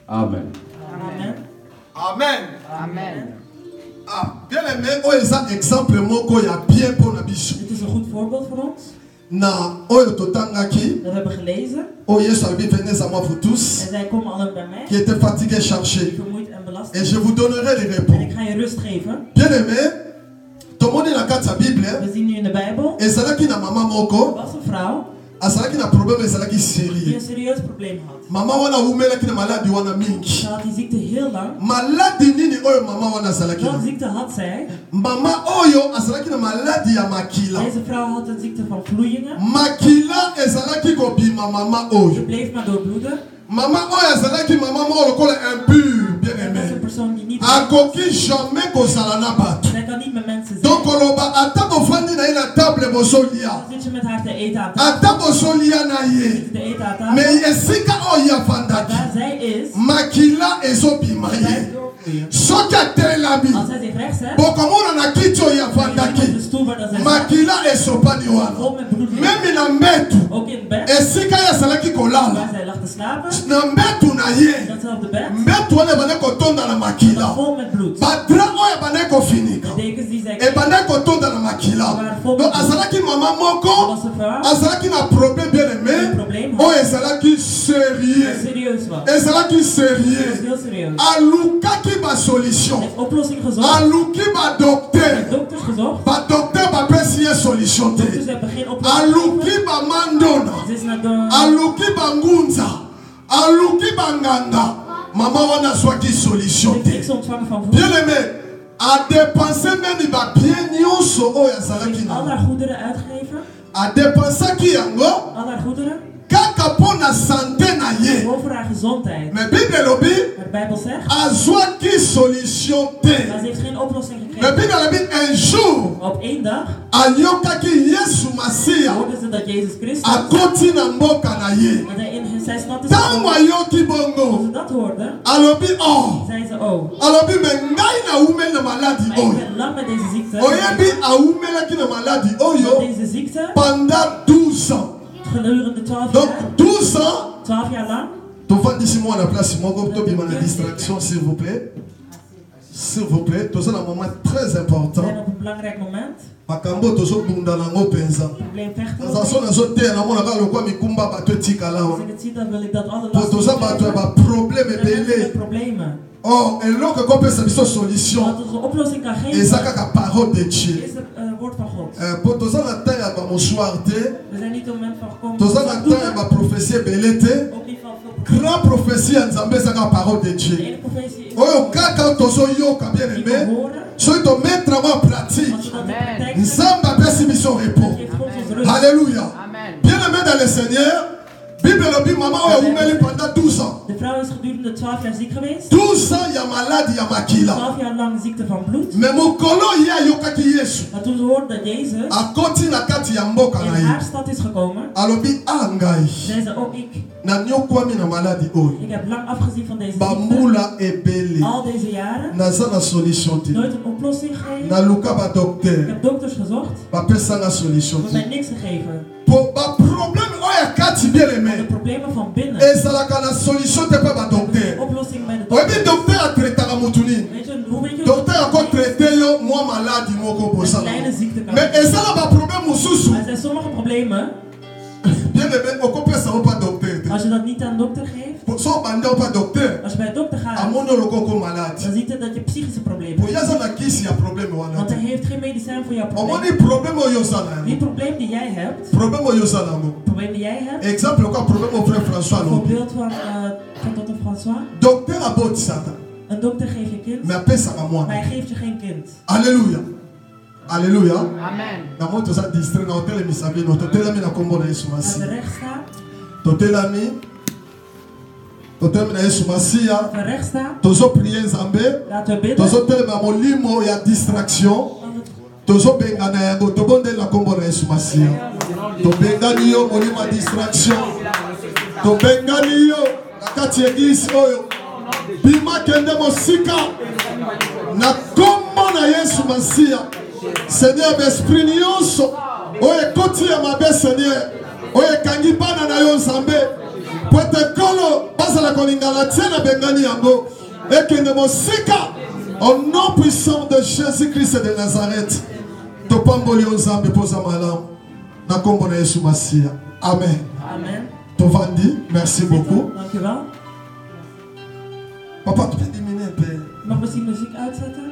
D: Amen.
B: amen.
A: Amen.
C: Amen.
A: Ah, bien aimé, oyo eza exemple moko ya bien mpona biso.
B: Dit is een goed voorbeeld voor ons.
A: Na oyo totangaki,
B: Dat we hebben gelezen.
A: oyo Yesu alobi venez à moi vous tous,
B: En zij komen allen bij mij,
A: qui étaient fatigués, chargés,
B: vermoeid en belast.
A: et je vous donnerai les
B: En ik
A: repos.
B: ga je rust geven.
A: Bien aimé, tomoni na kati ya Bible,
B: We zien nu in de Bijbel,
A: ezalaki na mama
B: er
A: moko,
B: was een vrouw
A: azalaki na problème ezalaki
B: die
A: sérieux.
B: een serieus probleem had.
A: Mama wana awumelaki na maladi wana mingi.
B: Ze had die ziekte heel lang.
A: Maladi nini oyo mama wana azalaki
B: Welke
A: na?
B: ziekte had zij?
A: Mama oyo azalaki na maladi ya makila.
B: Deze vrouw had een ziekte van vloeien.
A: Makila ezalaki kobima mama
B: Ze
A: oyo.
B: bleef maar doorbloeden.
A: Mama oyo azalaki mama moko lokola impur, bien
B: Het was een
A: aimé.
B: persoon die niet...
A: Akoki jamais kozala na bato.
B: Zij kan niet met mensen zijn.
A: Donc koloba ata bofandi na ye na table bozolia.
B: Dan zit je met haar te eten aan tafel.
A: Ata bozolia na ye.
B: Te eten aan tafel.
A: Mais esika oyo
B: Maar
A: afandaki.
B: waar zij is,
A: Makila ezobima
B: blijft
A: ye.
B: doorvloeien.
A: Soki atelemi.
B: Als zij zich recht zet,
A: bokomona na kiti oyo
B: dan zit op de
A: afandaki.
B: stoel waar dat zij zit.
A: Makila esopani wana.
B: Vol met bloed.
A: Memi na mbetu.
B: Ook in het bed,
A: Esika ye azalaki
B: waar
A: kolala.
B: zij lag te slapen.
A: Na mbetu na ye.
B: Datzelfde bed,
A: mbetu wana ebandaki kotonda na makila.
B: vol met bloed.
A: badra oyo ebandaki kofinika.
B: De dekens die zij
A: ebandaki kotonda na makila. Donc azalaki mama moko.
B: was een vrouw
A: azalaki na problème bien
B: die een
A: aimé.
B: probleem had.
A: oyo ezalaki
B: Dat
A: sérieux.
B: serieus was.
A: ezalaki
B: Dat was
A: sérieux.
B: heel serieus.
A: alukaki basolution.
B: Heeft oplossing gezocht.
A: aluki badokter.
B: Heeft dokters gezocht.
A: badokter bapesi ye solution
B: Dokters
A: te.
B: hebben geen oplossing
A: aluki
B: gevonden.
A: bamandona.
B: Ze is naar de...
A: aluki bangunza. aluki banganga. mama wana azwaki solution
B: Heeft
A: te.
B: niks ontvangen van
A: bien
B: voeding.
A: aimé adepense memi babien nyonso oyo azalaki
B: Heeft al
A: na
B: haar goederen uitgegeven.
A: adepensaki yango
B: Al haar goederen.
A: kaka mpo na sante na ye.
B: Gewoon voor haar gezondheid.
A: mais bible elobi
B: Maar de Bijbel zegt,
A: azwaki solution
B: maar
A: te.
B: ze heeft geen oplossing
A: mais
B: gekregen.
A: bible elobi un jour
B: Op één dag
A: ayokaki yesu masiya
B: hoorden ze dat Jezus Christus,
A: akoti na mboka na ye.
B: dat hij in zijn stad is
A: ntango
B: gekomen.
A: ayoki
B: Toen
A: bongo
B: ze dat hoorden,
A: alobi oh
B: zei ze, oh,
A: alobi me ngai naumeli na maladi
B: maar ik
A: oyo.
B: ben lang met deze ziekte.
A: oyebi awumelaki na maladi
B: Met
A: oyo
B: deze ziekte,
A: pendant 12 ans.
B: gedurende 12
A: donc
B: jaar,
A: 12 ans
B: 12 jaar lang.
A: tovandisi mwana place moko tobima na distraction s'il vous plaît. S'il vous plaît, toza na moment très
B: We
A: important.
B: zijn op een belangrijk moment.
A: makambo tozobunda nango mpenza.
B: Probleem vechten.
A: nazaso nazoteya namonaka lokwa mikumba bato etikala
B: Als
A: wa
B: ik het zie, dan wil ik dat alle
A: po
B: lasten
A: toza bato ya
B: weggeven.
A: baproblème
B: Er zijn mensen
A: ebele.
B: met problemen.
A: or eloko ekopesa biso
B: Wat
A: solution
B: ons een oplossing kan
A: eza
B: geven,
A: kaka parole de Dieu.
B: is het woord van God.
A: po toza na temps ya bamosoir te,
B: We zijn niet op het moment van gekomen.
A: toza
B: om
A: na
B: te
A: temps ya
B: doen.
A: baprophétie ebele te.
B: Ook niet van veel
A: grand prophétie ya nzambe eza kaka parole de
B: De
A: Dieu.
B: ene profetie is
A: oyo kaka tozoyoka bien
B: die we
A: aimé
B: horen.
A: soki tomettre yango en
B: Als we
A: pratique
B: dat in
C: Amen.
B: praktijk zetten,
A: nzambe apesi biso repos.
B: geeft God ons rust.
A: Alléluia.
C: Amen.
A: Bien aimé dans le Seigneur, Bible lobi mama oyo awumeli pendant 12 ans.
B: De vrouw is gedurende 12 jaar ziek geweest.
A: 12 ans ya malade ya makila.
B: 12 jaar lang ziekte van bloed.
A: Mais mokolo ye ayokaki Yesu.
B: Maar toen ze hoorde dat Jezus
A: Akoti na kati ya mboka na
B: in haar
A: ye.
B: stad is gekomen,
A: Alobi ngai.
B: zei ze, oh ik
A: Na nyokwami na maladi oyo.
B: heb lang afgezien van deze ziekte.
A: Bambula ebele.
B: Al deze jaren,
A: Naza na solution te.
B: nooit een oplossing gegeven.
A: Na luka ba
B: Ik
A: docteur.
B: heb dokters gezocht,
A: Bapesa na solution
B: maar
A: te.
B: mij niks gegeven.
A: Po ba problème oyo kati bien
B: De
A: aimé.
B: problemen van binnen,
A: Ezalaka na solution te pa ba
B: de
A: docteur.
B: oplossing bij de
A: Oyebi
B: dokter.
A: docteur atraitaka mutu nini?
B: Weet je, hoe weet je
A: Docteur ako traité yo mwa maladi moko bosa.
B: een kleine ziekte kan
A: Mais
B: hebben?
A: ezala ba problème mosusu.
B: Maar er zijn sommige problemen,
A: Bien aimé, okopesa o pa docteur te.
B: als je dat niet aan de dokter geeft,
A: So bande o pa docteur.
B: als je bij de dokter gaat,
A: Amoni olokoko malade.
B: dan ziet hij dat je psychische problemen
A: Po
B: hebt.
A: yaza na kisi ya problème wana
B: Want
A: te.
B: hij heeft geen medicijn voor jouw probleem.
A: Omoni problème oyo ozala
B: Die
A: yango.
B: probleem die jij hebt,
A: Problème oyo ozala yango.
B: probleem die jij hebt,
A: Exemple kwa problème au frère François alobi.
B: voorbeeld van Dr. François,
A: Docteur abotisaka.
B: een dokter geeft je kind,
A: Mais apesaka
B: maar
A: mwana.
B: hij geeft je geen kind.
A: Alléluia. Alléluia.
C: Amen.
A: Na mo toza distrait na otelemisa bino totelami na kombo na Yesu
B: Als
A: Masiya.
B: de rechts staat,
A: Totelami na Yesu Masiya.
B: als de rechts staat,
A: Tozo prier Nzambe.
B: laten we bidden.
A: Tozo telema molimo ya distraction. Tozo bengana yango tobondela kombo na Yesu Masiya. Tobengani yo molimo ya distraction. Tobengani yo na kati ya église oyo. Bima kende mosika na kombo na Yesu Masiya. Seigneur besprit nyonso oyo ekoti ya mabe Seigneur oyo ekangi bana na yo Nzambe po ete kolo bazala kolingana tie na bengani yango ekende mosika au nom puissant de Jésus-Christ de Nazareth topamboli yo Nzambe poza malamu na kombo na Yesu Masiya. Amen.
B: Amen.
A: Tovandi, merci beaucoup.
B: Dank u wel.
A: Papa, tu peux diminuer un peu.
B: Mag misschien muziek uitzetten?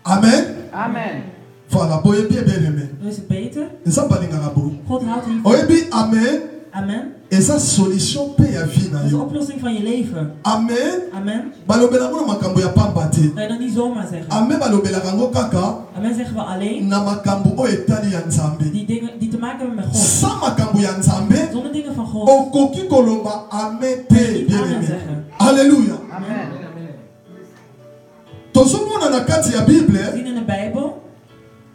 A: Amen.
C: Amen.
A: Voilà, boye bien aimé.
B: Nu is het beter.
A: Nzambe alingaka boye.
B: God houdt hiervan.
A: Oyebi amen.
B: Amen.
A: Eza solution pe ya vie na
B: Dat is de
A: yo.
B: oplossing van je leven.
A: Amen.
B: Amen.
A: Balobela ngo na makambo ya pamba te.
B: Kan je dat niet zomaar zeggen?
A: Amen balobelaka ngo kaka
B: Amen zeggen we alleen
A: na makambo oyo etali ya Nzambe.
B: die dingen die te maken hebben met God.
A: Sans makambo ya Nzambe
B: Zonder dingen van God.
A: okoki koloba amen te bien
B: Amen
A: aimé.
B: zeggen.
A: Alléluia.
C: Amen.
A: Tozomona na kati ya Bible
B: We zien in de Bijbel,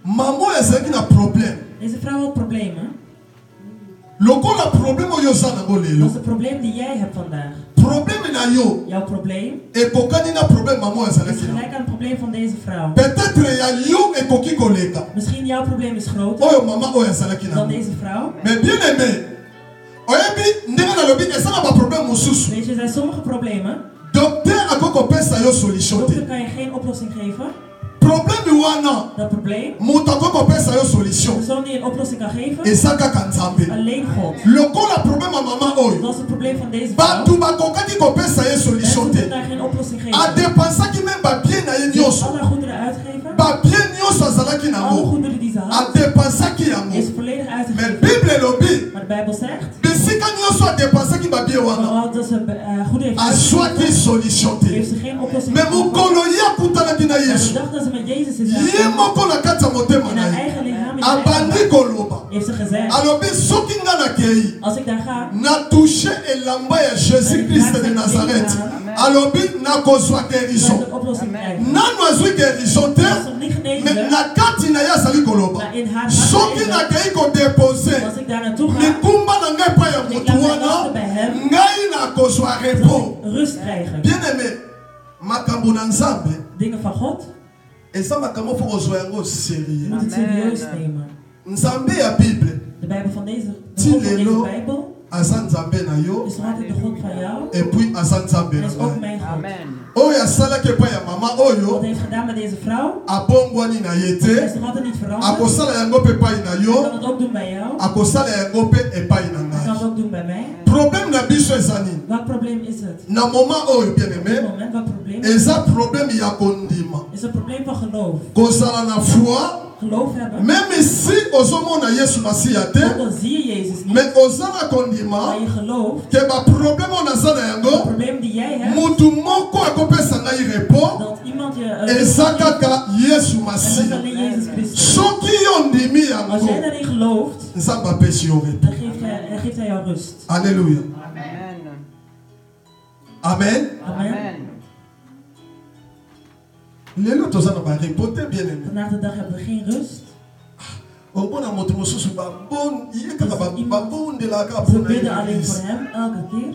A: mama oyo azalaki na problème.
B: deze vrouw had problemen.
A: Lokola problème oyo oza nango
B: Dat
A: lelo.
B: is het probleem die jij hebt vandaag.
A: Problème na yo
B: Jouw probleem
A: ekokani na problème mama oyo
B: is
A: azalaki na.
B: gelijk aan het probleem van deze vrouw.
A: Peut-être ya yo ekoki koleka
B: Misschien jouw probleem is groter
A: oyo mama oyo azalaki
B: dan
A: na.
B: deze vrouw.
A: Mais bien aimé, oyebi ndenge nalobi eza na baproblème mosusu.
B: Weet je, er zijn sommige problemen.
A: Docteur akoki kopesa yo solution
B: Dokter
A: te.
B: kan je geen oplossing geven.
A: Problème wana
B: Dat probleem,
A: moto akoki kopesa yo
B: de
A: solution
B: persoon die een oplossing kan geven,
A: eza kaka Nzambe.
B: alleen God.
A: Lokola problème ya mama oyo
B: Dat is het probleem van deze vrouw.
A: bato bakokaki kopesa ye solution
B: Mensen kunnen
A: te.
B: daar geen oplossing geven.
A: Adepensaki meme babien na ye nyonso.
B: Alle goederen uitgeven,
A: Babien nyonso azalaki
B: alle
A: nango
B: goederen die ze had,
A: adepensaki yango.
B: is volledig
A: Mais
B: uitgegeven.
A: Bible elobi
B: Maar de Bijbel zegt,
A: bisika nyonso adepensaki babien wana
B: vooral dat ze goederen heeft
A: azwaki
B: uitgegeven,
A: solution te.
B: heeft ze geen oplossing
A: Mais
B: gegeven.
A: mokolo ye akutanaki na
B: En de
A: Yesu
B: dag dat ze met Jezus is
A: ye
B: gekomen,
A: moko na kati ya motema
B: in
A: na
B: haar
A: ye
B: eigen lichaam, in haar eigen
A: abandi
B: hart,
A: koloba
B: heeft ze gezegd,
A: alobi soki nga nakei
B: als ik daar ga,
A: na touche elamba ya Jésus Christ de Nazareth alobi nakozwa
B: zal
A: guérison.
B: ik een oplossing krijgen.
A: Nanu azwi guérison te
B: Als ze niet genezen
A: mais
B: werd,
A: na kati na ye azali koloba
B: maar in haar
A: soki
B: hart,
A: nakei kodepose
B: als ik daar naartoe ga,
A: likumba na ngai epai ya motu wana ngai nakozwa repos.
B: rust krijgen.
A: Bien aimé, makambo na Nzambe
B: Dingen van God,
A: eza makambo fo kozwa yango
B: je
A: sérieux.
B: moet het serieus nemen.
A: Nzambe ya Bible
B: De Bijbel van deze, de
A: Ti
B: God van deze
A: lelo.
B: Bijbel
A: aza Nzambe na yo
B: is nog altijd de God van jou.
A: et puis aza Nzambe
B: En
A: na
B: is ook
A: ngai.
B: mijn God.
C: Amen.
A: Oyo asalaki epai ya mama
B: Wat
A: oyo
B: heeft gedaan met deze vrouw,
A: abongwani na ye
B: hij is
A: te
B: nog altijd niet veranderd.
A: akosala yango mpe epai na
B: Hij
A: yo
B: kan het ook doen bij jou.
A: akosala yango mpe epai na
B: Hij kan
A: ngai.
B: het ook doen bij mij.
A: Problème na biso eza nini?
B: Welk probleem is het?
A: Na moment oyo bien
B: Op dit
A: aimé
B: moment, welk probleem?
A: eza problème ya kondima
B: Is het probleem van geloof.
A: kozala na foi
B: Geloof hebben.
A: même si ozomona Yesu Masiya
B: Ook
A: te
B: al zie je Jezus niet,
A: mais oza na kondima
B: maar je gelooft,
A: ke baproblème oyo naza na
B: het
A: yango
B: probleem die jij hebt,
A: mutu moko akopesa ngai repos
B: dat iemand je...
A: eza kaka Yesu
B: en dat is
A: Masiya.
B: alleen Jezus Christus.
A: Soki yo ndimi yango
B: Als jij daarin gelooft,
A: nzambe apesi yo repos.
B: dan geeft hij jou rust.
A: Alléluia. Amen.
B: Amen.
A: Lelo toza na ba repos te bien aimé.
B: Vandaag de dag hebben we geen rust.
A: Omona moto mosusu babon iye kaka babondelaka
B: Ze
A: mpona
B: bidden alleen
A: église.
B: voor hem, elke keer.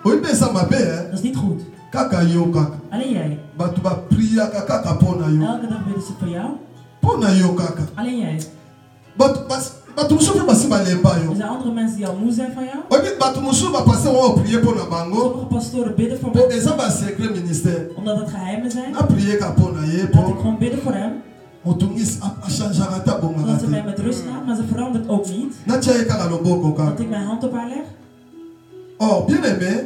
A: Oyebi eza mabe hè?
B: Dat is niet goed.
A: Kaka yo kaka.
B: Alleen jij.
A: Bato bapriaka kaka mpona yo.
B: Elke dag bidden ze voor jou.
A: Mpona yo kaka.
B: Alleen jij.
A: Bato mosusu mpe basi balemba
B: Er
A: yo.
B: zijn andere mensen die al moe zijn van jou.
A: Oyebi bato mosusu bapaster wana oprie mpona bango.
B: Sommige pastoren bidden voor
A: Po
B: mensen,
A: eza basecret ministère.
B: omdat het geheimen zijn.
A: Naprieka mpona ye
B: Laat ik
A: po
B: gewoon bidden voor hem.
A: moto ngisi achangeaka ata bongaka
B: Zodat ze mij
A: te.
B: met rust laat, maar ze verandert ook niet.
A: Natia ye kaka loboko
B: Dat
A: kaka.
B: ik mijn hand op haar leg.
A: Oh bien aimé.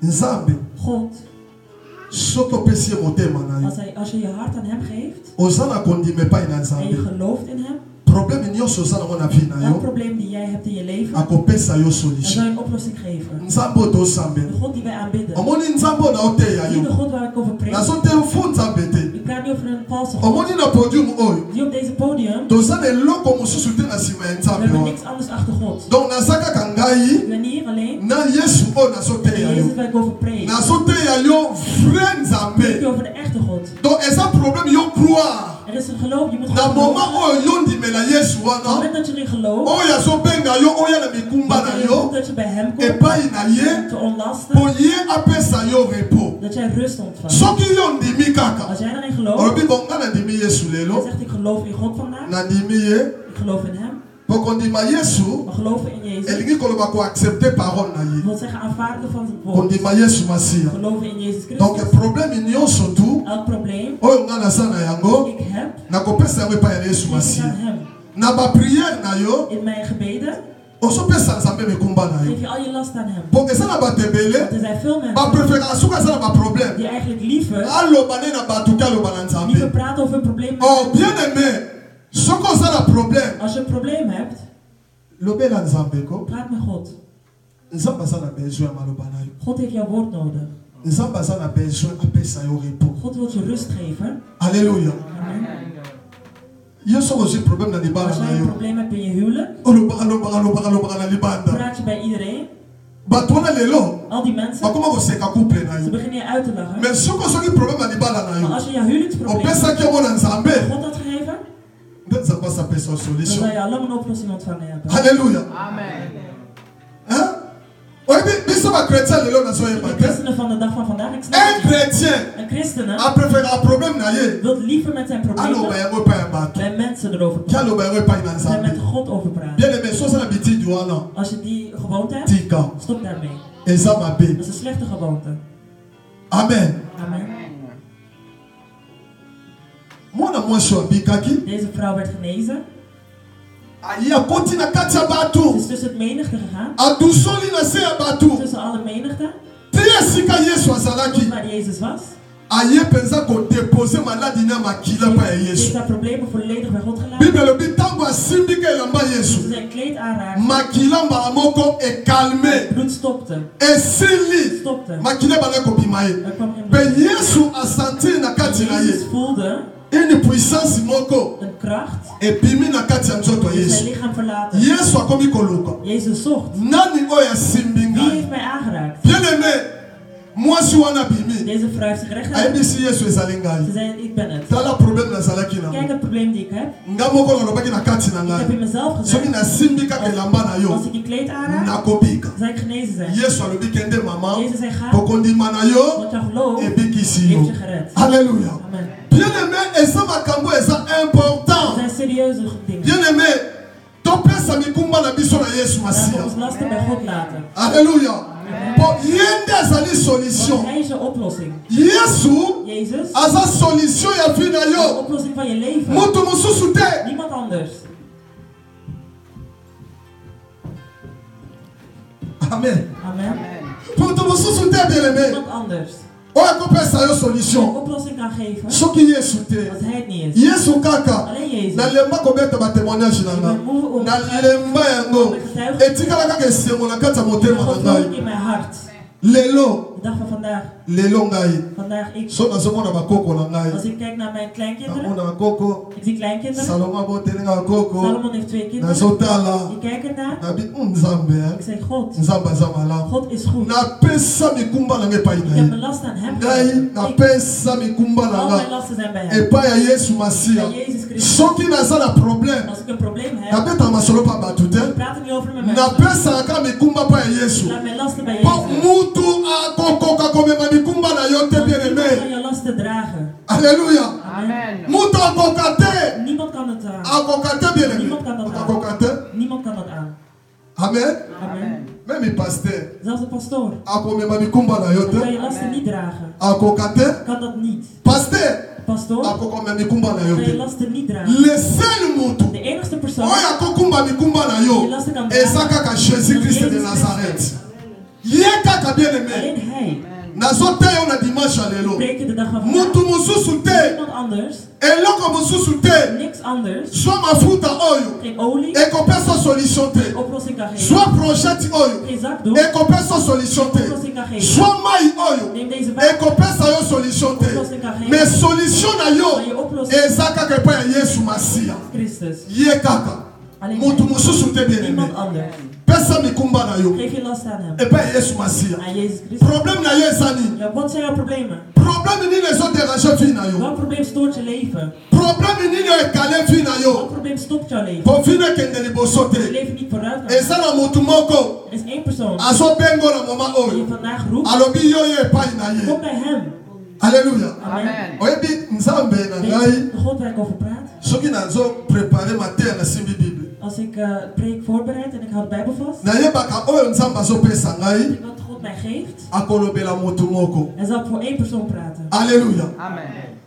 A: Nzambe
B: God,
A: soki opesi ye motema na yo
B: als je je hart aan hem geeft
A: oza na kondima epai na
B: en je
A: nzambe
B: gelooft in hem,
A: probleme nyonso oza nango na vie na
B: elk
A: yo
B: probleem die jij hebt in je leven,
A: akopesa yo
B: dan zal
A: solution.
B: je een oplossing geven.
A: Nzambe oyo tosambela
B: De God die wij aanbidden,
A: omoni nzambe oyo naoteya
B: niet de
A: yo
B: God waar ik over preek.
A: nazoteya fu nzambe te
B: Ik praat niet over een valse God.
A: omoni na podium oyo
B: Die op deze podium,
A: toza na eloko mosusu te na nsima ya
B: we
A: nzambe
B: hebben
A: wana
B: niks anders achter God.
A: donc naza kaka
B: Ik
A: ngai
B: ben hier alleen.
A: na yesu oyo
B: En
A: nazoteya yo
B: Jezus waar ik over preek.
A: nazoteya yo vrai
B: Ik
A: nzambe
B: spreek over de echte God.
A: donc eza problème yo croire
B: Er is een geloof, je moet
A: na
B: gewoon
A: moment
B: geloven.
A: oyo yo ndimela yesu
B: Op het
A: wana
B: moment dat je erin gelooft,
A: oyo azobenga yo oya na mikumba na yo
B: dat je bij hem komt,
A: epai na ye
B: te ontlasten,
A: po ye apesa yo repos
B: dat jij rust ontvangt.
A: soki yo ndimi kaka
B: Als jij erin gelooft,
A: olobi bonga nandimi yesu
B: en
A: lelo
B: zegt ik geloof in God vandaag,
A: nandimi ye
B: ik geloof in hem,
A: po kondima yesu
B: maar geloven in Jezus,
A: elingi koloba koaccepte parole na ye
B: wil zeggen aanvaarden van zijn woord.
A: kondima yesu masiya
B: Geloven in Jezus
A: donc
B: Christus.
A: problème nyonso tu
B: Elk probleem
A: oyo nga naza na yango
B: ik heb,
A: nakopesa yango epai ya yesu
B: geef ik aan
A: masiya
B: hem.
A: na bapriere na yo
B: In mijn gebeden
A: ozopesa nzambe mikumba na yo
B: geef je al je last aan hem.
A: po eza na bato
B: Want
A: ebele
B: er zijn veel mensen
A: bapreferaka soki aza na baproblème
B: die eigenlijk liever
A: aloba nde na bato ke aloba na nzambe
B: praten over een probleem.
A: oh bien aimé soki oza na problème
B: Als je een probleem hebt,
A: lobela nzambe ko
B: praat met God.
A: nzambe aza na besoin ya maloba na yo
B: God heeft jouw woord nodig.
A: nzambe aza na besoin apesa yo repos
B: God wil je rust geven.
A: alleluya
B: Amen.
A: yo soki ozwi problème na libala
B: Als
A: na
B: jij een
A: yo
B: probleem hebt in je huwelijk,
A: olobaka na libanda
B: praat je bij iedereen.
A: bato wana lelo
B: Al die mensen,
A: bakoma koseka couple na
B: ze
A: yo
B: beginnen je uit te lachen.
A: mais soki ozwaki problème na libala na
B: Maar
A: yo
B: als je jouw huwelijksprobleem
A: opesaki yango na nzambe
B: God had gegeven,
A: nde nzambe asapesa
B: dan
A: solution
B: zou je al lang een oplossing ontvangen hebben.
A: alleluya
C: Amen.
A: oyebi biso bachrétien lelo nazoyeba
B: De
A: te
B: christenen van de dag van vandaag, ik snap
A: un
B: het.
A: chrétien
B: Een christene
A: apréférera problème na ye
B: wil liever met zijn
A: aloba
B: problemen
A: yango epai ya bato
B: bij mensen erover
A: ke
B: praten.
A: aloba yango epai na
B: En
A: nzambe
B: met God over praten.
A: bien aimé so oza na bitidi wana
B: Als je die gewoonte hebt,
A: tika
B: stop daarmee.
A: eza mabe
B: Dat is een slechte gewoonte.
A: amen
B: Amen.
A: mwana mwasi oyo abikaki
B: Deze vrouw werd genezen.
A: aye akoti na kati ya
B: Ze
A: bato
B: is tussen het menigte gegaan.
A: adusoli na se ya bato
B: Tussen alle menigte.
A: te esika yesu azalaki
B: Tot waar Jezus was.
A: aye mpenza kodepose maladi na makila epai ya
B: Heeft
A: yesu
B: haar problemen volledig bij God gelaten.
A: bible elobi ntango asimbika elamba yesu
B: Ze zijn kleed aanraakte.
A: makila mbala moko ekalme
B: Bloed stopte.
A: esili
B: Stopte.
A: makila ebanda kobima ye
B: Er kwam geen
A: mpe
B: bloed.
A: yesu asantiri na kati na
B: Jezus
A: ye
B: voelde
A: une puissance moko
B: een kracht.
A: ebimi na kati ya nzoto ya
B: Die zijn
A: yesu
B: lichaam verlaten.
A: yesu akomi koluka
B: Jezus zocht.
A: nani oyo asimbi
B: Wie
A: ngai
B: heeft mij aangeraakt?
A: bien aimé mwasi wana bimi
B: Deze vrouw heeft zich recht.
A: ayebisi yesu ezali
B: Ze
A: ngai
B: zei, ik ben het.
A: tala problème nazalaki
B: Kijk
A: nango
B: het probleem die ik heb.
A: nga moko nalobaki na kati na
B: Ik heb in
A: ngai
B: mezelf
A: soki
B: gezegd.
A: nasimbi kaka elamba na
B: Als
A: yo
B: ik je kleed aanraak,
A: nakobika
B: zal ik genezen zijn.
A: yesu alobi kende mama
B: Jezus zei, ga.
A: pokondima na yo
B: Want jouw geloof
A: ebikisi
B: heeft
A: yo
B: je gered.
A: alleluya
B: Amen.
A: bien aimé eza makambo eza
B: Dat
A: important
B: zijn serieuze dingen.
A: bien aimé topesa mikumba na biso na yesu
B: Laten we
A: masiya
B: ons lasten bij God laten.
A: alleluya po ye nde azali
B: Want
A: solution
B: hij is je oplossing.
A: yesu
B: Jezus
A: aza solution ya vie na
B: is de
A: yo
B: oplossing van je leven.
A: moto mosusu te
B: Niemand anders.
A: amen
B: Amen.
A: moto mosusu te bien aimé
B: Niemand anders.
A: oyo akopesa yo
B: Die een
A: solution
B: oplossing kan geven
A: soki yesu te
B: als hij het niet is.
A: yesu kaka
B: Alleen Jezus.
A: nalemba kobeta batémoignage na nga nalemba yango etikala kaka esengo na kati ya motema na
B: God
A: ngai
B: woont in mijn hart.
A: lelo
B: De dag van vandaag.
A: lelo ngai
B: Vandaag ik.
A: so nazomona bakoko na ngai
B: Als ik kijk naar mijn kleinkinderen.
A: namona koko
B: Ik zie kleinkinderen.
A: Salomon botelinga koko
B: Salomon heeft 2 kinderen.
A: nazotala
B: Ik kijk ernaar.
A: nabi nzambe
B: Ik zeg God.
A: nzambe aza malamu
B: God is goed.
A: napesa mikumba na ngai epai na
B: Ik heb
A: ye
B: mijn last aan hem.
A: ngai
B: Ik,
A: napesa mikumba na
B: al mijn
A: ngai
B: lasten zijn bij hem.
A: epai ya yesu masiya
B: Bij Jezus Christus.
A: soki naza na problème
B: Als ik een probleem heb,
A: nabetaka masolo mpa bato te
B: ik praat er niet over met mensen.
A: napesaka mikumba mpa ya yesu
B: Laat mijn lasten bij
A: mpo
B: Jezus.
A: mutu akokoka komema mikumba na yo te bien
B: Niemand kan
A: aimé
B: je lasten dragen.
A: alleluya
B: Amen.
A: mutu akoka te
B: Niemand kan het aan.
A: akoka te bien aimé
B: Niemand kan dat aan.
A: akoka te
B: Niemand kan dat aan.
A: amen
B: Amen.
A: même mi paster
B: Zelfs de pastoor.
A: akomema mikumba na yo
B: Kan
A: te
B: je lasten niet dragen.
A: akoka te
B: Kan dat niet.
A: paster
B: Pastoor.
A: akokomema mikumba na yo
B: Kan je
A: te
B: lasten niet dragen.
A: le seul mutu
B: De enigste persoon.
A: oyo akokumba mikumba na yo eza kaka jésus christ de nazareth ye kaka bien aimé
B: Alleen hij.
A: nazoteya yo na dimanche ya lelo
B: Spreken de dag van vandaag.
A: mutu mosusu te
B: Niemand anders.
A: eloko mosusu te
B: Niks anders.
A: zwa mafuta oyo
B: Geen olie.
A: ekopesa solution te
B: Oplossing kan geven.
A: zwa project oyo
B: Geen zakdoek.
A: ekopesa solution te
B: Oplossing kan geven.
A: zwa mai oyo
B: Neem deze wijn.
A: ekopesa yo solution te
B: Oplossing kan geven.
A: mais solution na
B: Maar
A: yo
B: je oplossing
A: eza kaka epai ya yesu masiya
B: Christus.
A: ye kaka
B: Alleen
A: mutu
B: hij.
A: mosusu te bien aimé
B: Niemand anders.
A: pesa mikumba na yo
B: Geef je last aan hem.
A: epai ya yesu masiya
B: Aan Jezus Christus.
A: problème na yo eza nini
B: Ja, wat zijn jouw problemen?
A: problème nini ezoderange vi na yo
B: Welk probleem stoort je leven?
A: problème nini ekale vi na
B: Welk
A: yo
B: probleem stopt jouw leven?
A: po vi nekende liboso
B: Je
A: te
B: leven niet vooruit kan.
A: eza na mutu moko
B: Er is één persoon
A: azobengo na moma
B: die je
A: oyo
B: vandaag roept.
A: alobi yo ye epai na
B: Kom
A: ye
B: bij hem.
A: alleluya
B: Amen.
A: oyebi nzambe na
B: Weet
A: ngai
B: je, de God waar ik over praat.
A: soki nazoprepare mateya nasimbi bible
B: Als ik preek voorbereid en ik hou de Bijbel vast.
A: nayebaka oyo nzambe azopesa ngai
B: Weet ik wat God mij geeft.
A: akolobela mutu moko
B: Hij zal voor één persoon praten.
A: alleluya